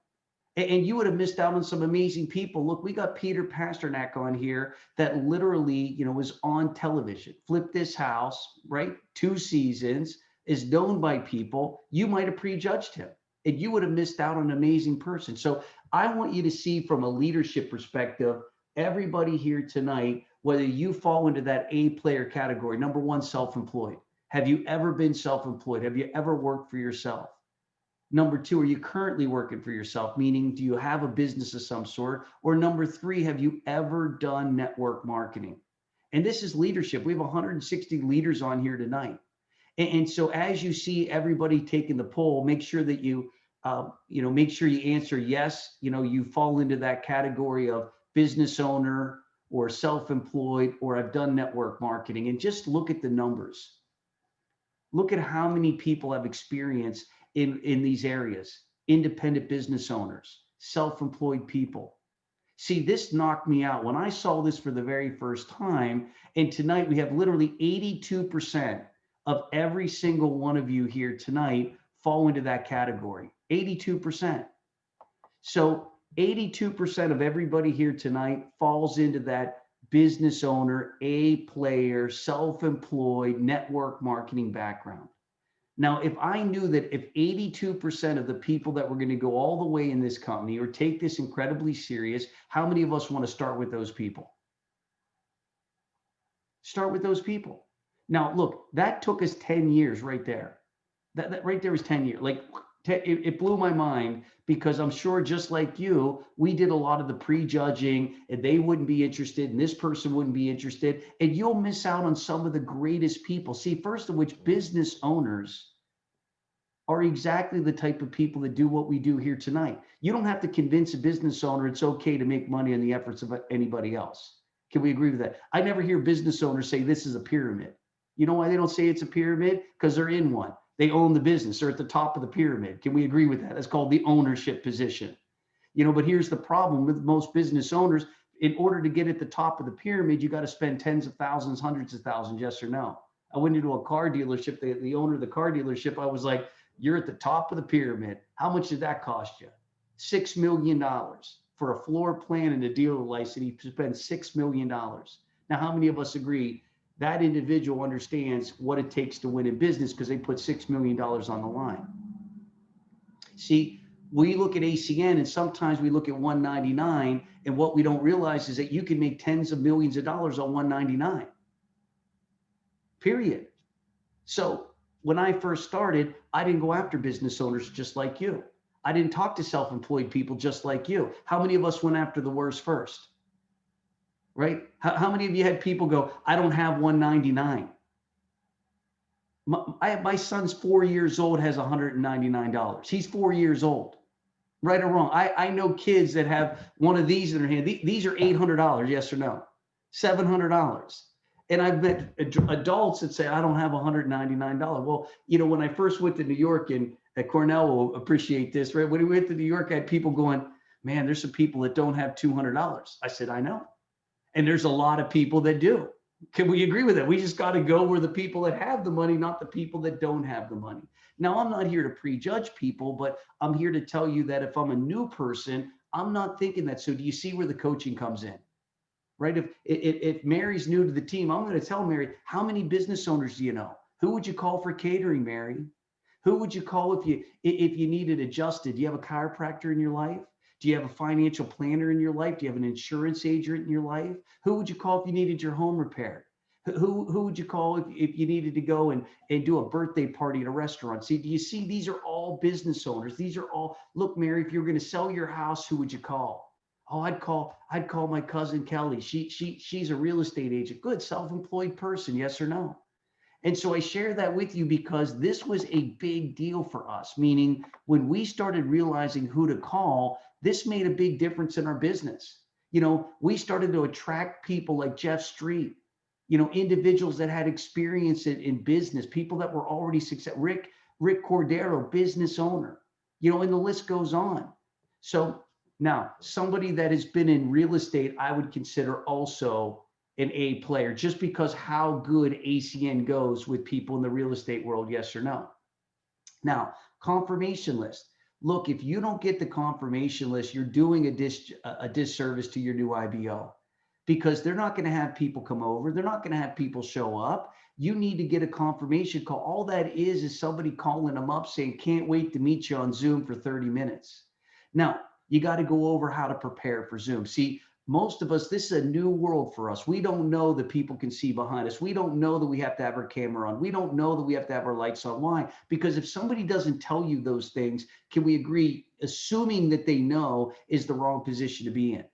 And you would have missed out on some amazing people. Look, we got Peter Pasternak on here that literally, was on television. Flip This House, right? 2 seasons, is known by people. You might have prejudged him. and you would have missed out on an amazing person. So I want you to see from a leadership perspective, everybody here tonight, whether you fall into that A player category, number one, self-employed. Have you ever been self-employed? Have you ever worked for yourself? Number two, are you currently working for yourself? Meaning, do you have a business of some sort? Or number three, have you ever done network marketing? And this is leadership. We have 160 leaders on here tonight. And so as you see everybody taking the poll, make sure that you, make sure you answer yes. You fall into that category of business owner or self-employed, or I've done network marketing, and just look at the numbers. Look at how many people have experience in these areas: independent business owners, self-employed people. See, this knocked me out when I saw this for the very first time. And tonight we have literally 82% of every single one of you here tonight fall into that category. 82%. So 82% of everybody here tonight falls into that business owner, A player, self-employed, network marketing background. Now, if I knew that if 82% of the people that were going to go all the way in this company or take this incredibly serious, how many of us want to start with those people? Start with those people. Now, look, that took us 10 years right there. That right there was 10 years. Like, it blew my mind, because I'm sure just like you, we did a lot of the prejudging, and they wouldn't be interested, and this person wouldn't be interested, and you'll miss out on some of the greatest people. See, first of which, business owners are exactly the type of people that do what we do here tonight. You don't have to convince a business owner it's okay to make money on the efforts of anybody else. Can we agree with that? I never hear business owners say this is a pyramid. You know why they don't say it's a pyramid? Because they're in one. They own the business. They're at the top of the pyramid. Can we agree with that? That's called the ownership position. But here's the problem with most business owners. In order to get at the top of the pyramid, you got to spend tens of thousands, hundreds of thousands, yes or no? I went into a car dealership, the owner of the car dealership, I was like, you're at the top of the pyramid. How much did that cost you? $6 million. For a floor plan and a dealer license, he spent $6 million. Now, how many of us agree that individual understands what it takes to win in business, because they put $6 million on the line? See, we look at ACN, and sometimes we look at 199, and what we don't realize is that you can make tens of millions of dollars on 199. Period. So when I first started, I didn't go after business owners just like you. I didn't talk to self-employed people just like you. How many of us went after the worst first? Right? How many of you had people go, I don't have 199? My son's 4 years old, has $199. He's 4 years old. Right or wrong? I know kids that have one of these in their hand. These are $800, yes or no? $700. And I've met adults that say, I don't have $199. Well, when I first went to New York, and at Cornell will appreciate this, right? When we went to New York, I had people going, man, there's some people that don't have $200. I said, I know. And there's a lot of people that do. Can we agree with that? We just got to go where the people that have the money, not the people that don't have the money. Now, I'm not here to prejudge people, but I'm here to tell you that if I'm a new person, I'm not thinking that. So do you see where the coaching comes in? Right? If Mary's new to the team, I'm going to tell Mary, how many business owners do you know? Who would you call for catering, Mary? Who would you call if you needed adjusted? Do you have a chiropractor in your life? Do you have a financial planner in your life? Do you have an insurance agent in your life? Who would you call if you needed your home repaired? Who would you call if you needed to go and do a birthday party at a restaurant? See, do you see, these are all business owners. These are all, look, Mary, if you were going to sell your house, who would you call? Oh, I'd call my cousin Kelly. She's a real estate agent. Good, self-employed person, yes or no? And so I share that with you because this was a big deal for us, meaning when we started realizing who to call, this made a big difference in our business. We started to attract people like Jeff Street, individuals that had experience in business, people that were already successful, Rick Cordero, business owner, and the list goes on. So now, somebody that has been in real estate, I would consider also an A player, just because how good ACN goes with people in the real estate world, yes or no? Now, confirmation list. Look, if you don't get the confirmation list, you're doing a disservice to your new IBO, because they're not going to have people come over. They're not going to have people show up. you need to get a confirmation call. All that is somebody calling them up saying, can't wait to meet you on Zoom for 30 minutes. Now, you got to go over how to prepare for Zoom. See, most of us, this is a new world for us. We don't know that people can see behind us. We don't know that we have to have our camera on. We don't know that we have to have our lights on. Why? Because if somebody doesn't tell you those things, can we agree, assuming that they know is the wrong position to be in?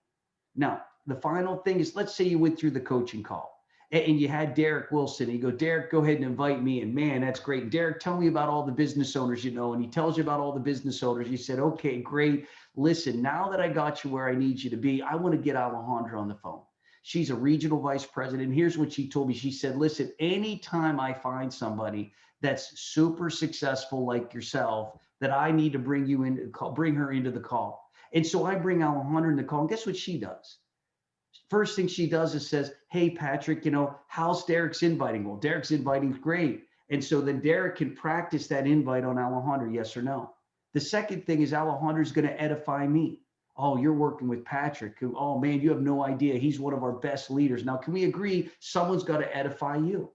Now, the final thing is, let's say you went through the coaching call and you had Derek Wilson, and you go, Derek, go ahead and invite me. And man, that's great. Derek, tell me about all the business owners you know. And he tells you about all the business owners. You said, okay, great. Listen, now that I got you where I need you to be, I want to get Alejandra on the phone. She's a regional vice president. Here's what she told me. She said, listen, anytime I find somebody that's super successful like yourself, that I need to bring you in, bring her into the call. And so I bring Alejandra in the call. And guess what she does? First thing she does is says, hey, Patrick, how's Derek's inviting? Well, Derek's inviting is great. And so then Derek can practice that invite on Alejandra, yes or no. The second thing is Alejandra's going to edify me. Oh, you're working with Patrick. Oh, man, you have no idea. He's one of our best leaders. Now, can we agree someone's got to edify you?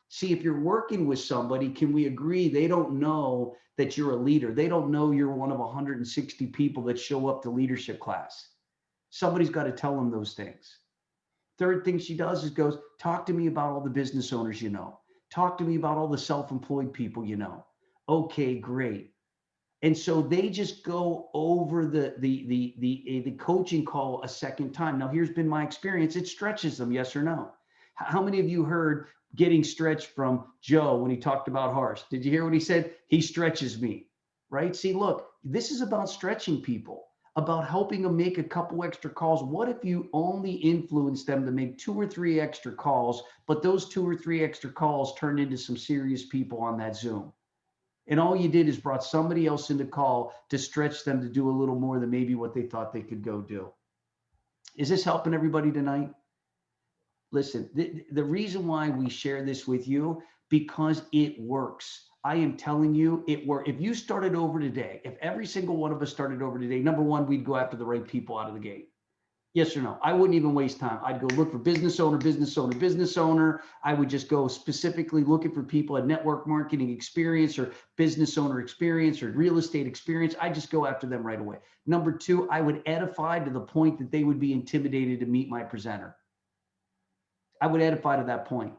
See, if you're working with somebody, can we agree they don't know that you're a leader? They don't know you're one of 160 people that show up to leadership class. Somebody's got to tell them those things. Third thing she does is goes, talk to me about all the business owners you know. Talk to me about all the self-employed people you know. Okay, great. And so they just go over the coaching call a second time. Now, here's been my experience. It stretches them, yes or no. How many of you heard getting stretched from Joe when he talked about Harsh? Did you hear what he said? He stretches me, right? See, look, this is about stretching people, about helping them make a couple extra calls. What if you only influence them to make 2 or 3 extra calls, but those 2 or 3 extra calls turned into some serious people on that Zoom? And all you did is brought somebody else in the call to stretch them to do a little more than maybe what they thought they could go do. Is this helping everybody tonight? Listen, the reason why we share this with you, because it works. I am telling you, it works. If you started over today, if every single one of us started over today, number one, we'd go after the right people out of the gate. Yes or no? I wouldn't even waste time. I'd go look for business owner, business owner, business owner. I would just go specifically looking for people at network marketing experience or business owner experience or real estate experience. I just go after them right away. Number two, I would edify to the point that they would be intimidated to meet my presenter. I would edify to that point.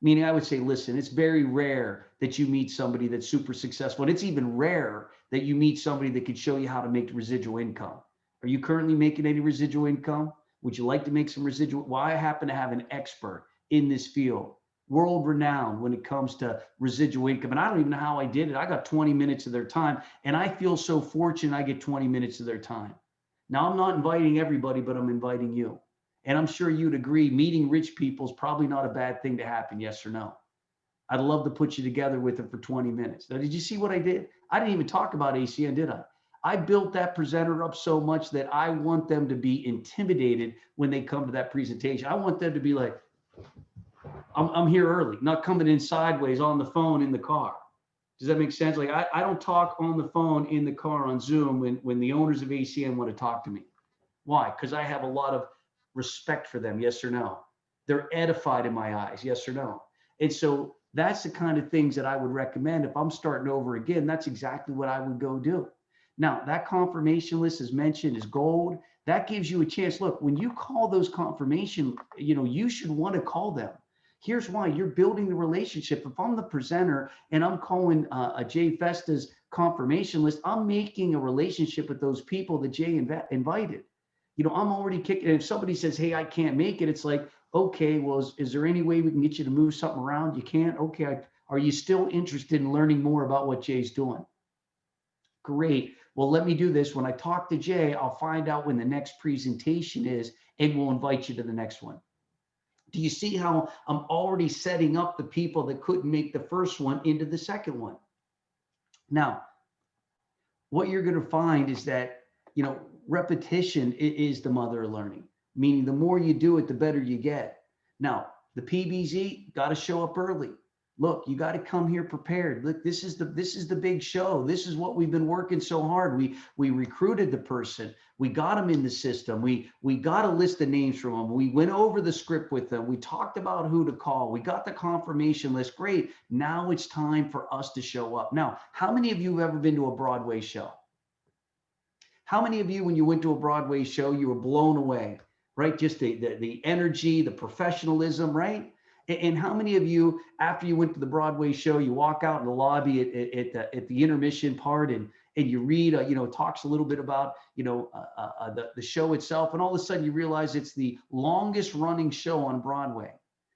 Meaning I would say, listen, it's very rare that you meet somebody that's super successful. And it's even rare that you meet somebody that can show you how to make residual income. Are you currently making any residual income? Would you like to make some residual? Well, I happen to have an expert in this field, world renowned when it comes to residual income. And I don't even know how I did it. I got 20 minutes of their time. And I feel so fortunate I get 20 minutes of their time. Now, I'm not inviting everybody, but I'm inviting you. And I'm sure you'd agree, meeting rich people is probably not a bad thing to happen, yes or no? I'd love to put you together with them for 20 minutes. Now, did you see what I did? I didn't even talk about ACN, did I? I built that presenter up so much that I want them to be intimidated when they come to that presentation. I want them to be like, I'm here early, not coming in sideways on the phone in the car. Does that make sense? Like I don't talk on the phone in the car on Zoom when the owners of ACN want to talk to me. Why? Because I have a lot of respect for them, yes or no? They're edified in my eyes, yes or no? And so that's the kind of things that I would recommend. If I'm starting over again, that's exactly what I would go do. Now, that confirmation list, as mentioned, is gold. That gives you a chance. Look, when you call those confirmation, you should want to call them. Here's why. You're building the relationship. If I'm the presenter and I'm calling a Jay Festa's confirmation list, I'm making a relationship with those people that Jay invited. I'm already kicking. If somebody says, hey, I can't make it, it's like, okay, well, is there any way we can get you to move something around? You can't? Okay. Are you still interested in learning more about what Jay's doing? Great. Well, let me do this. When I talk to Jay, I'll find out when the next presentation is, and we'll invite you to the next one. Do you see how I'm already setting up the people that couldn't make the first one into the second one? Now, what you're going to find is that, repetition is the mother of learning, meaning the more you do it, the better you get. Now, the PBZ got to show up early. Look, you got to come here prepared. Look, this is the big show. This is what we've been working so hard. We recruited the person. We got them in the system. We got a list of names from them. We went over the script with them. We talked about who to call. We got the confirmation list. Great. Now it's time for us to show up. Now, how many of you have ever been to a Broadway show? How many of you, when you went to a Broadway show, you were blown away, right? Just the energy, the professionalism, right? And how many of you, after you went to the Broadway show, you walk out in the lobby at the intermission part and you read, talks a little bit about, the show itself. And all of a sudden you realize it's the longest running show on Broadway,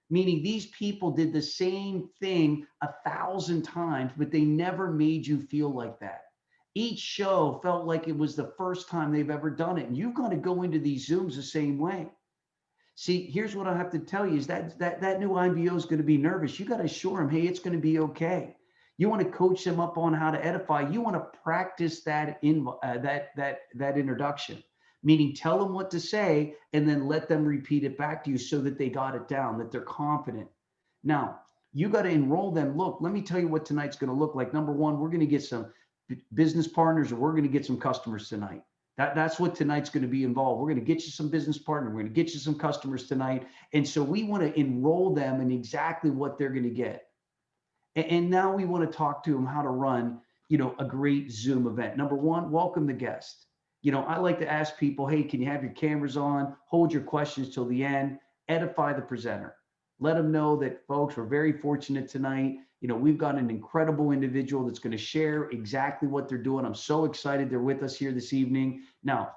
meaning these people did the same thing 1,000 times, but they never made you feel like that. Each show felt like it was the first time they've ever done it. And you've got to go into these Zooms the same way. See, here's what I have to tell you is that new IBO is going to be nervous. You got to assure them, hey, it's going to be okay. You want to coach them up on how to edify. You want to practice that introduction, meaning tell them what to say and then let them repeat it back to you so that they got it down, that they're confident. Now, you got to enroll them. Look, let me tell you what tonight's going to look like. Number one, we're going to get some business partners, or we're going to get some customers tonight. That's what tonight's going to be involved. We're going to get you some business partner. We're going to get you some customers tonight. And so we want to enroll them in exactly what they're going to get. And now we want to talk to them how to run, a great Zoom event. Number one, welcome the guest. I like to ask people, hey, can you have your cameras on? Hold your questions till the end. Edify the presenter. Let them know that, folks, we're very fortunate tonight. We've got an incredible individual that's going to share exactly what they're doing. I'm so excited they're with us here this evening. Now,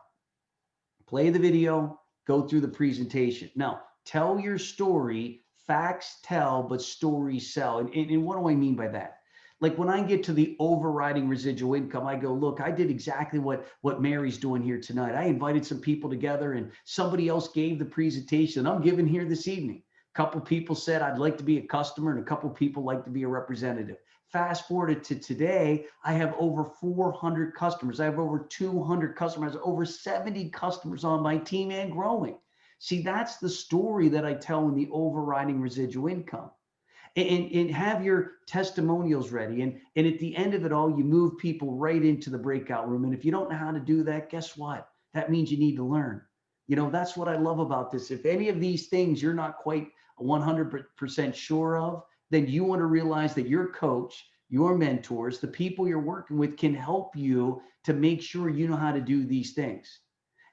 play the video, go through the presentation. Now, tell your story. Facts tell, but stories sell. And what do I mean by that? Like when I get to the overriding residual income, I go, look, I did exactly what Mary's doing here tonight. I invited some people together and somebody else gave the presentation I'm giving here this evening. A couple people said, I'd like to be a customer, and a couple people like to be a representative. Fast forward to today, I have over 400 customers. I have over 200 customers, over 70 customers on my team and growing. See, that's the story that I tell in the overriding residual income. And have your testimonials ready. And at the end of it all, you move people right into the breakout room. And if you don't know how to do that, guess what? That means you need to learn. That's what I love about this. If any of these things you're not quite 100% sure of, then you want to realize that your coach, your mentors, the people you're working with can help you to make sure you know how to do these things.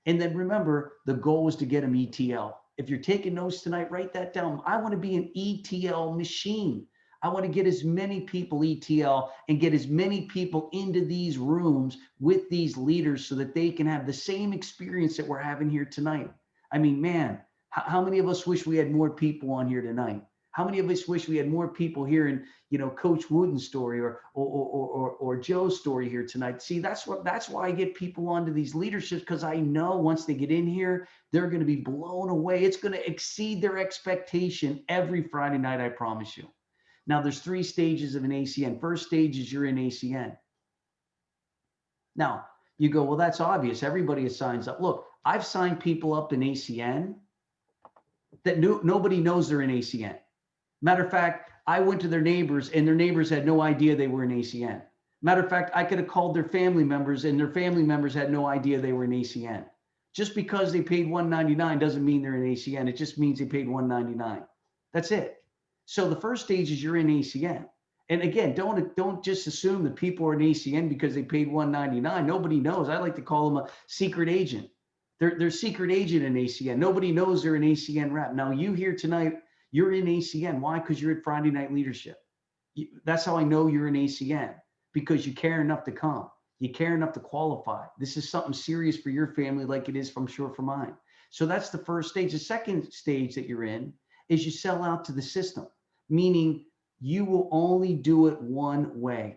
And then remember, the goal is to get them ETL. If you're taking notes tonight, write that down. I want to be an ETL machine. I want to get as many people ETL and get as many people into these rooms with these leaders so that they can have the same experience that we're having here tonight. I mean, man, how many of us wish we had more people on here tonight? How many of us wish we had more people hearing, Coach Wooden's story or Joe's story here tonight? See, that's why I get people onto these leaderships, because I know once they get in here, they're going to be blown away. It's going to exceed their expectation every Friday night, I promise you. Now, there's 3 stages of an ACN. First stage is you're in ACN. Now, you go, well, that's obvious. Everybody signs up. Look, I've signed people up in ACN that nobody knows they're in ACN. Matter of fact, I went to their neighbors and their neighbors had no idea they were in ACN. Matter of fact, I could have called their family members and their family members had no idea they were in ACN. Just because they paid $199 doesn't mean they're in ACN. It just means they paid $199. That's it. So the first stage is you're in ACN. And again, don't just assume that people are in ACN because they paid $199. Nobody knows. I like to call them a secret agent. They're secret agent in ACN. Nobody knows they're an ACN rep. Now you here tonight, you're in ACN. Why? Because you're at Friday Night Leadership. That's how I know you're in ACN, because you care enough to come. You care enough to qualify. This is something serious for your family like it is, I'm sure, for mine. So that's the first stage. The second stage that you're in is you sell out to the system, meaning you will only do it one way.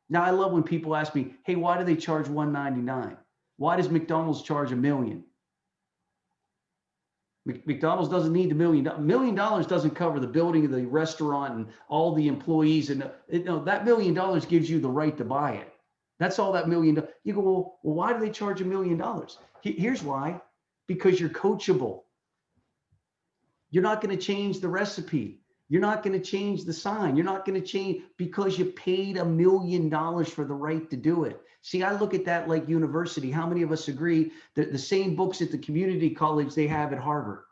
Now, I love when people ask me, hey, why do they charge $199? Why does McDonald's charge $1 million? McDonald's doesn't need $1 million. $1 million doesn't cover the building of the restaurant and all the employees. And that $1 million gives you the right to buy it. That's all that $1 million. You go, well, why do they charge $1 million? Here's why. Because you're coachable. You're not going to change the recipe. You're not going to change the sign. You're not going to change because you paid $1 million for the right to do it. See, I look at that like university. How many of us agree that the same books at the community college they have at Harvard?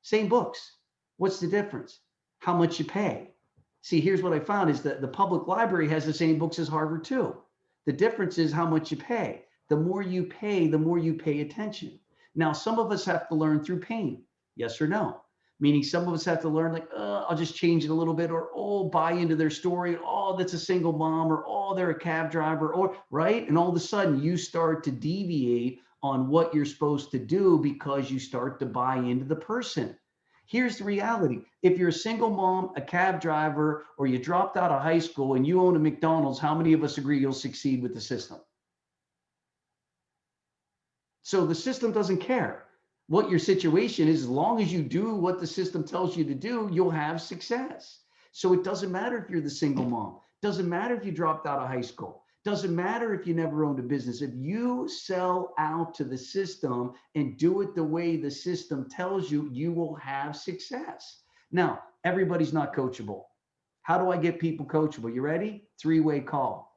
Same books. What's the difference? How much you pay. See, here's what I found is that the public library has the same books as Harvard too. The difference is how much you pay. The more you pay attention. Now, some of us have to learn through pain. Yes or no? Meaning some of us have to learn like, I'll just change it a little bit, or, oh, buy into their story. Oh, that's a single mom, or, oh, they're a cab driver, or, right? And all of a sudden you start to deviate on what you're supposed to do because you start to buy into the person. Here's the reality. If you're a single mom, a cab driver, or you dropped out of high school and you own a McDonald's, how many of us agree you'll succeed with the system? So the system doesn't care what your situation is. As long as you do what the system tells you to do, you'll have success. So it doesn't matter if you're the single mom. Doesn't matter if you dropped out of high school. Doesn't matter if you never owned a business. If you sell out to the system and do it the way the system tells you, you will have success. Now, everybody's not coachable. How do I get people coachable? You ready? Three-way call.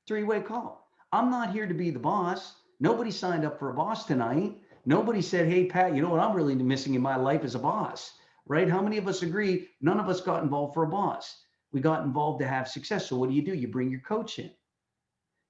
Three-way call. I'm not here to be the boss. Nobody signed up for a boss tonight. Nobody said, hey, Pat, you know what I'm really missing in my life is a boss, right? How many of us agree? None of us got involved for a boss. We got involved to have success. So what do? You bring your coach in.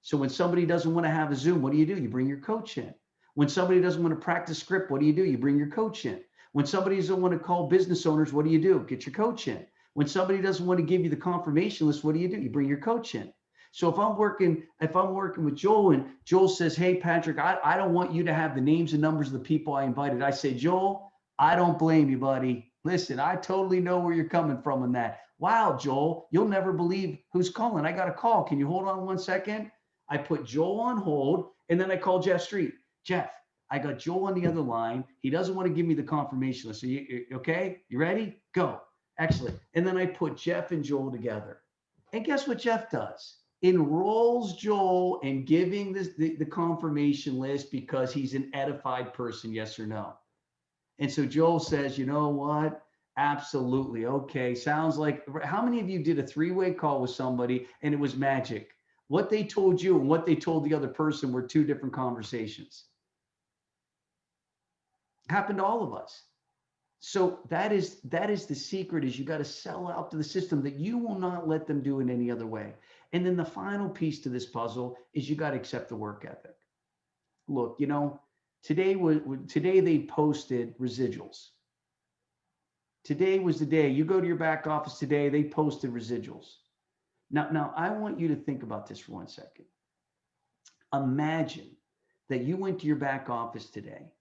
So when somebody doesn't want to have a Zoom, what do? You bring your coach in. When somebody doesn't want to practice script, what do? You bring your coach in. When somebody doesn't want to call business owners, what do? Get your coach in. When somebody doesn't want to give you the confirmation list, what do? You bring your coach in. So if I'm working with Joel and Joel says, hey, Patrick, I don't want you to have the names and numbers of the people I invited. I say, Joel, I don't blame you, buddy. Listen, I totally know where you're coming from on that. Wow, Joel, you'll never believe who's calling. I got a call. Can you hold on 1 second? I put Joel on hold, and then I call Jeff Street. Jeff, I got Joel on the other line. He doesn't want to give me the confirmation list. So you okay? You ready? Go. Excellent. And then I put Jeff and Joel together. And guess what Jeff does? Enrolls Joel in giving the confirmation list because he's an edified person, yes or no. And so Joel says, you know what? Absolutely. Okay. Sounds like, how many of you did a three-way call with somebody and it was magic? What they told you and what they told the other person were two different conversations. Happened to all of us. So that is the secret, is you got to sell out to the system that you will not let them do it any other way. And then the final piece to this puzzle is you got to accept the work ethic. Look, you know, today they posted residuals. Today was the day. You go to your back office today, they posted residuals. Now I want you to think about this for 1 second. Imagine that you went to your back office today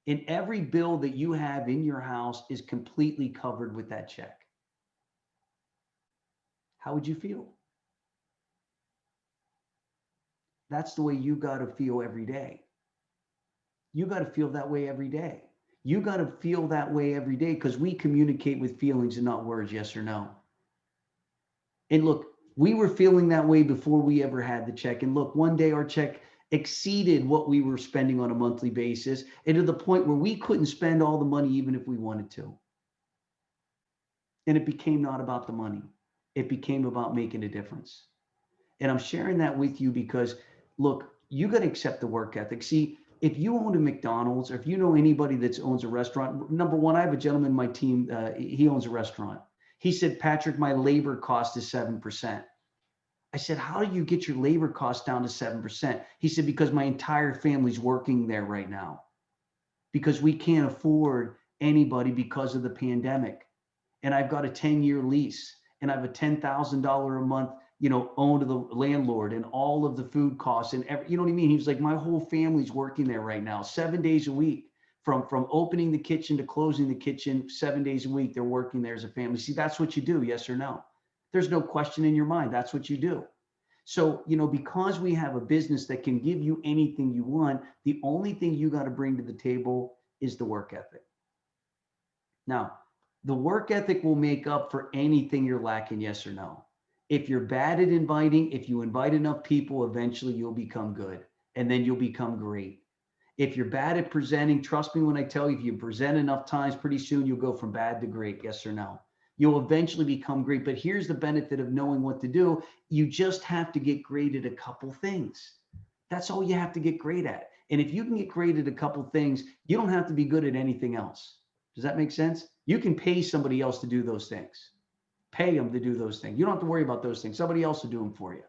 and every bill that you have in your house is completely covered with that check. How would you feel? That's the way you got to feel every day. You got to feel that way every day. You got to feel that way every day because we communicate with feelings and not words, yes or no. And look, we were feeling that way before we ever had the check. And look, one day our check exceeded what we were spending on a monthly basis, and to the point where we couldn't spend all the money even if we wanted to. And it became not about the money. It became about making a difference. And I'm sharing that with you because, look, you got to accept the work ethic. See, if you own a McDonald's, or if you know anybody that owns a restaurant, number one, I have a gentleman in my team, he owns a restaurant. He said, Patrick, my labor cost is 7%. I said, how do you get your labor cost down to 7%? He said, because my entire family's working there right now. Because we can't afford anybody because of the pandemic. And I've got a 10-year lease and I have a $10,000 a month, owned to the landlord and all of the food costs and you know what I mean? He was like, my whole family's working there right now, 7 days a week, from opening the kitchen to closing the kitchen, 7 days a week, they're working there as a family. See, that's what you do, yes or no? There's no question in your mind. That's what you do. So, because we have a business that can give you anything you want, the only thing you got to bring to the table is the work ethic. Now, the work ethic will make up for anything you're lacking, yes or no. If you're bad at inviting, if you invite enough people, eventually you'll become good and then you'll become great. If you're bad at presenting, trust me when I tell you, if you present enough times, pretty soon you'll go from bad to great, yes or no. You'll eventually become great, but here's the benefit of knowing what to do. You just have to get great at a couple things. That's all you have to get great at. And if you can get great at a couple things, you don't have to be good at anything else. Does that make sense? You can pay somebody else to do those things. Pay them to do those things. You don't have to worry about those things. Somebody else will do them for you.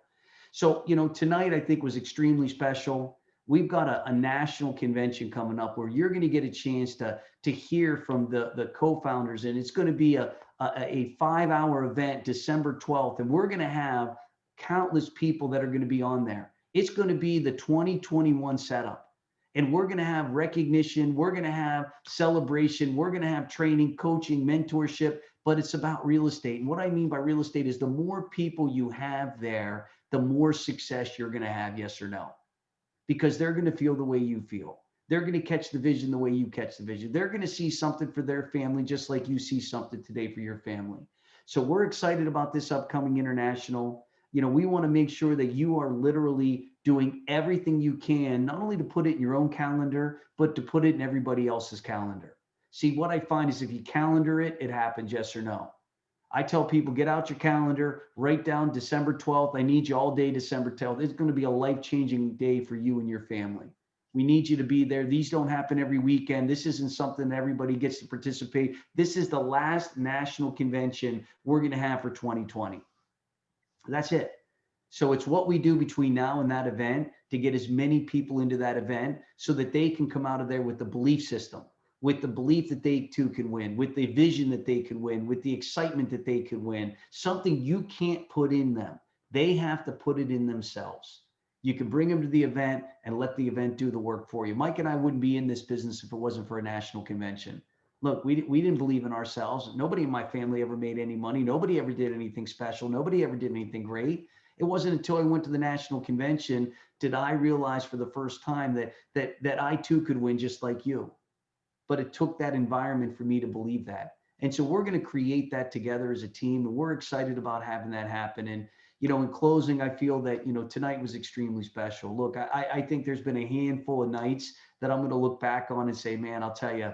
So, tonight I think was extremely special. We've got a national convention coming up where you're going to get a chance to hear from the co-founders, and it's going to be a 5-hour event, December 12th, and we're going to have countless people that are going to be on there. It's going to be the 2021 setup, and we're going to have recognition, we're going to have celebration, we're going to have training, coaching, mentorship, but it's about real estate. And what I mean by real estate is the more people you have there, the more success you're going to have, yes or no? Because they're going to feel the way you feel. They're going to catch the vision the way you catch the vision. They're going to see something for their family, just like you see something today for your family. So we're excited about this upcoming international. We want to make sure that you are literally doing everything you can, not only to put it in your own calendar, but to put it in everybody else's calendar. See, what I find is if you calendar it, it happens, yes or no. I tell people, get out your calendar, write down December 12th. I need you all day December 12th. It's going to be a life-changing day for you and your family. We need you to be there. These don't happen every weekend. This isn't something that everybody gets to participate. This is the last national convention we're going to have for 2020. That's it. So it's what we do between now and that event to get as many people into that event so that they can come out of there with the belief system, with the belief that they too can win, with the vision that they can win, with the excitement that they can win, something you can't put in them. They have to put it in themselves. You can bring them to the event and let the event do the work for you. Mike and I wouldn't be in this business if it wasn't for a national convention. Look, we didn't believe in ourselves. Nobody in my family ever made any money. Nobody ever did anything special. Nobody ever did anything great. It wasn't until I went to the national convention did I realize for the first time that I too could win just like you. But it took that environment for me to believe that. And so we're going to create that together as a team, and we're excited about having that happen. And, in closing, I feel that, tonight was extremely special. Look, I think there's been a handful of nights that I'm going to look back on and say, man, I'll tell you,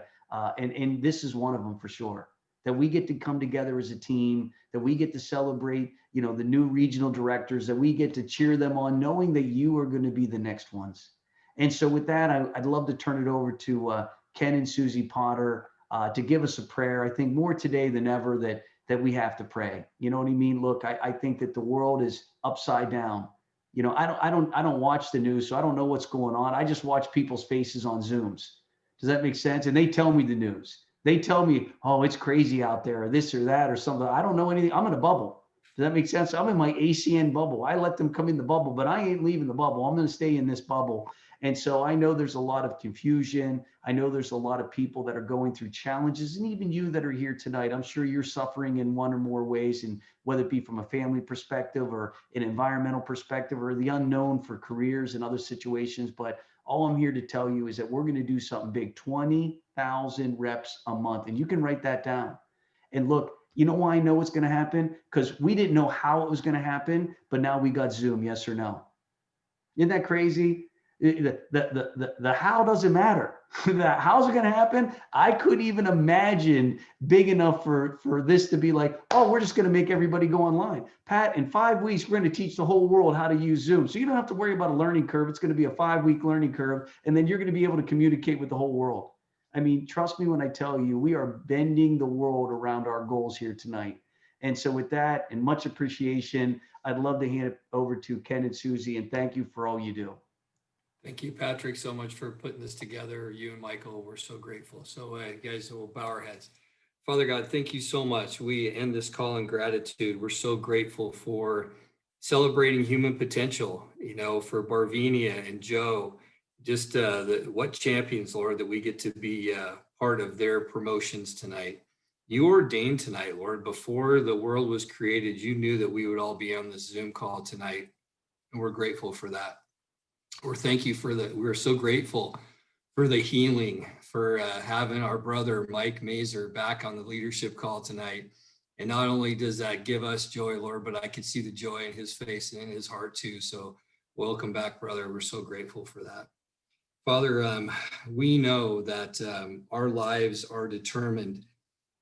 and this is one of them for sure, that we get to come together as a team, that we get to celebrate, the new regional directors, that we get to cheer them on, knowing that you are going to be the next ones. And so with that, I'd love to turn it over to Ken and Susie Potter to give us a prayer. I think more today than ever that we have to pray. You know what I mean? Look, I think that the world is upside down. I don't watch the news, so I don't know what's going on. I just watch people's faces on Zooms. Does that make sense? And they tell me the news. They tell me, oh, it's crazy out there, or this or that, or something. I don't know anything. I'm in a bubble. Does that make sense? I'm in my ACN bubble. I let them come in the bubble, but I ain't leaving the bubble. I'm going to stay in this bubble. And so I know there's a lot of confusion. I know there's a lot of people that are going through challenges, and even you that are here tonight, I'm sure you're suffering in one or more ways, and whether it be from a family perspective or an environmental perspective or the unknown for careers and other situations. But all I'm here to tell you is that we're going to do something big, 20,000 reps a month. And you can write that down. And look, you know why I know it's going to happen? Because we didn't know how it was going to happen, but now we got Zoom, yes or no? Isn't that crazy? The how doesn't matter. How's it going to happen? I couldn't even imagine big enough for this to be like, oh, we're just going to make everybody go online. Pat, in 5 weeks, we're going to teach the whole world how to use Zoom. So you don't have to worry about a learning curve. It's going to be a 5-week learning curve, and then you're going to be able to communicate with the whole world. I mean, trust me when I tell you, we are bending the world around our goals here tonight. And so with that and much appreciation, I'd love to hand it over to Ken and Susie, and thank you for all you do. Thank you, Patrick, so much for putting this together. You and Michael, we're so grateful. So guys, we'll bow our heads. Father God, thank you so much. We end this call in gratitude. We're so grateful for celebrating human potential, for Barvinia and Joe, just what champions, Lord, that we get to be part of their promotions tonight. You ordained tonight, Lord, before the world was created, you knew that we would all be on this Zoom call tonight, and we're grateful for that. We're so grateful for the healing, for having our brother Mike Mazer back on the leadership call tonight. And not only does that give us joy, Lord, but I can see the joy in his face and in his heart too. So welcome back, brother. We're so grateful for that. Father, we know that our lives are determined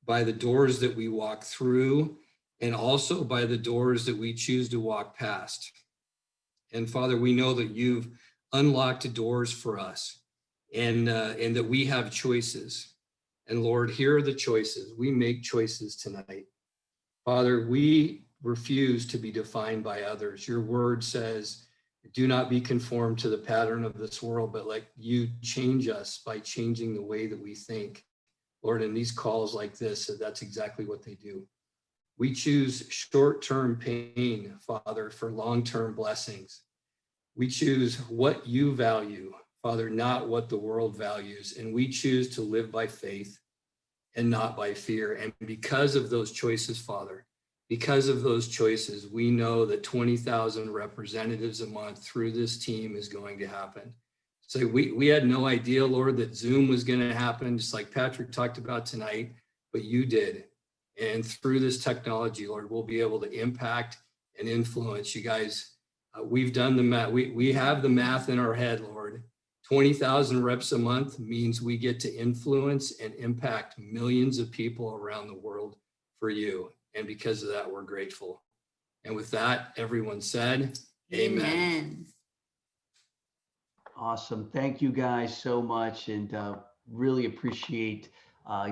by the doors that we walk through and also by the doors that we choose to walk past. And Father, we know that you've unlocked doors for us and that we have choices. And Lord, here are the choices. We make choices tonight. Father, we refuse to be defined by others. Your word says, do not be conformed to the pattern of this world, but let you change us by changing the way that we think. Lord, in these calls like this, that's exactly what they do. We choose short-term pain, Father, for long-term blessings. We choose what you value, Father, not what the world values. And we choose to live by faith and not by fear. And because of those choices, Father, because of those choices, we know that 20,000 representatives a month through this team is going to happen. So we had no idea, Lord, that Zoom was going to happen, just like Patrick talked about tonight, but you did. And through this technology, Lord, we'll be able to impact and influence you guys. We've done the math. We have the math in our head, Lord. 20,000 reps a month means we get to influence and impact millions of people around the world for you. And because of that, we're grateful. And with that, everyone said, amen. Awesome. Thank you guys so much, and really appreciate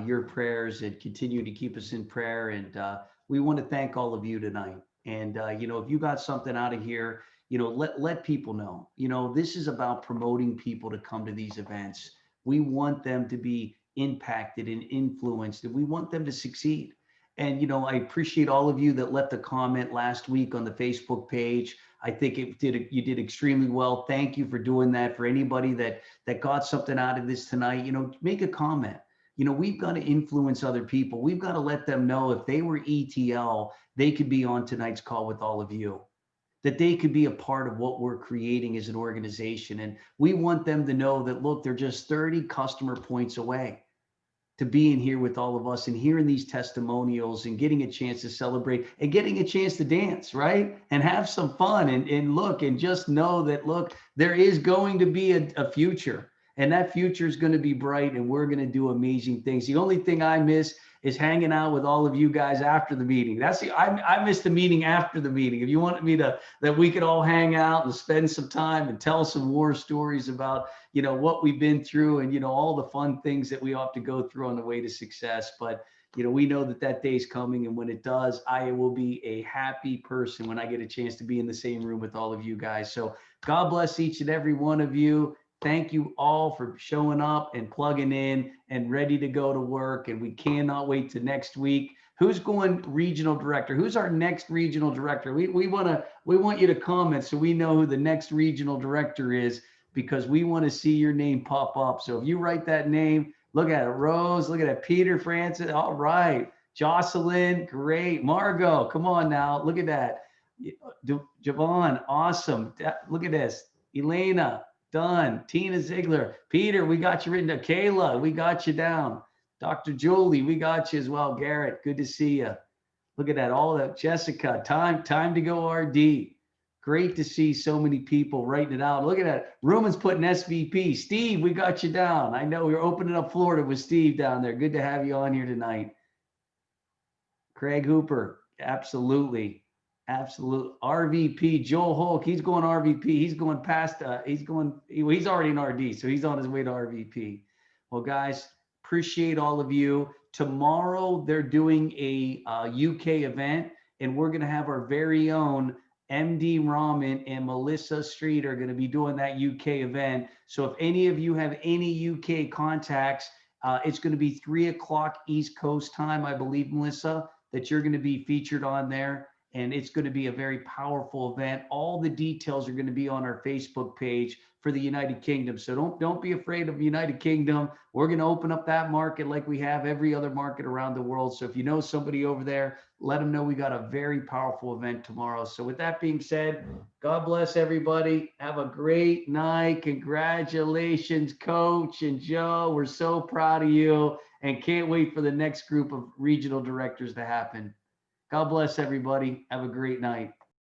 your prayers, and continue to keep us in prayer. And we want to thank all of you tonight. And if you got something out of here, let people know. This is about promoting people to come to these events. We want them to be impacted and influenced, and we want them to succeed. And I appreciate all of you that left a comment last week on the Facebook page. I think you did extremely well. Thank you for doing that. For anybody that got something out of this tonight, make a comment. We've got to influence other people. We've got to let them know if they were ETL, they could be on tonight's call with all of you, that they could be a part of what we're creating as an organization. And we want them to know that, look, they're just 30 customer points away to being here with all of us and hearing these testimonials and getting a chance to celebrate and getting a chance to dance, right? And have some fun and look, and just know that, look, there is going to be a future, and that future is going to be bright, and we're going to do amazing things. The only thing I miss is hanging out with all of you guys after the meeting. I missed the meeting after the meeting. If you wanted me that we could all hang out and spend some time and tell some war stories about, what we've been through, and, all the fun things that we have to go through on the way to success. But, we know that day's coming. And when it does, I will be a happy person when I get a chance to be in the same room with all of you guys. So God bless each and every one of you. Thank you all for showing up and plugging in and ready to go to work. And we cannot wait to next week. Who's going regional director? Who's our next regional director? We want you to comment so we know who the next regional director is, because we want to see your name pop up. So if you write that name, look at it, Rose, look at it, Peter Francis. All right. Jocelyn, great. Margot, come on now. Look at that. Javon, awesome. Look at this. Elena, done. Tina Ziegler. Peter, we got you written down. Kayla, we got you down. Dr. Julie, we got you as well. Garrett, good to see you. Look at that. All that. Jessica, time to go RD. Great to see so many people writing it out. Look at that. Ruman's putting SVP. Steve, we got you down. I know we're opening up Florida with Steve down there. Good to have you on here tonight. Craig Hooper, absolutely. RVP, Joel Hulk, he's going RVP. He's going past, he's already in RD, so he's on his way to RVP. Well, guys, appreciate all of you. Tomorrow, they're doing a UK event, and we're going to have our very own MD Rahman and Melissa Street are going to be doing that UK event. So if any of you have any UK contacts, it's going to be 3:00 East Coast time, I believe, Melissa, that you're going to be featured on there. And it's going to be a very powerful event. All the details are going to be on our Facebook page for the United Kingdom. So don't be afraid of United Kingdom. We're going to open up that market like we have every other market around the world. So if you know somebody over there, let them know we got a very powerful event tomorrow. So with that being said, God bless everybody. Have a great night. Congratulations, Coach and Joe. We're so proud of you and can't wait for the next group of regional directors to happen. God bless everybody. Have a great night.